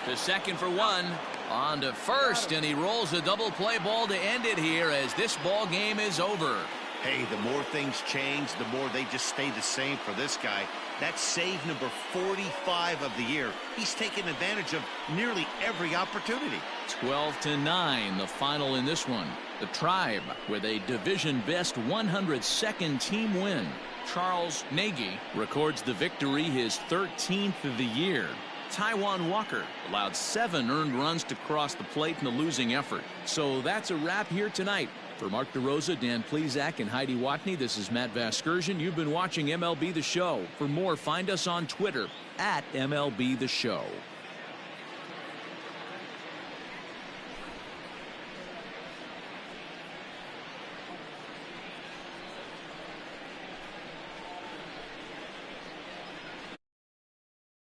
To second for 1. On to first, and he rolls a double play ball to end it here as this ball game is over. Hey, the more things change, the more they just stay the same for this guy. That's save number 45 of the year. He's taken advantage of nearly every opportunity. 12-9, the final in this one. The Tribe with a division best 102nd team win. Charles Nagy records the victory, his 13th of the year. Taijuan Walker allowed 7 earned runs to cross the plate in the losing effort. So that's a wrap here tonight. For Mark DeRosa, Dan Plesac, and Heidi Watney, this is Matt Vasgersian. You've been watching MLB The Show. For more, find us on Twitter @MLB The Show.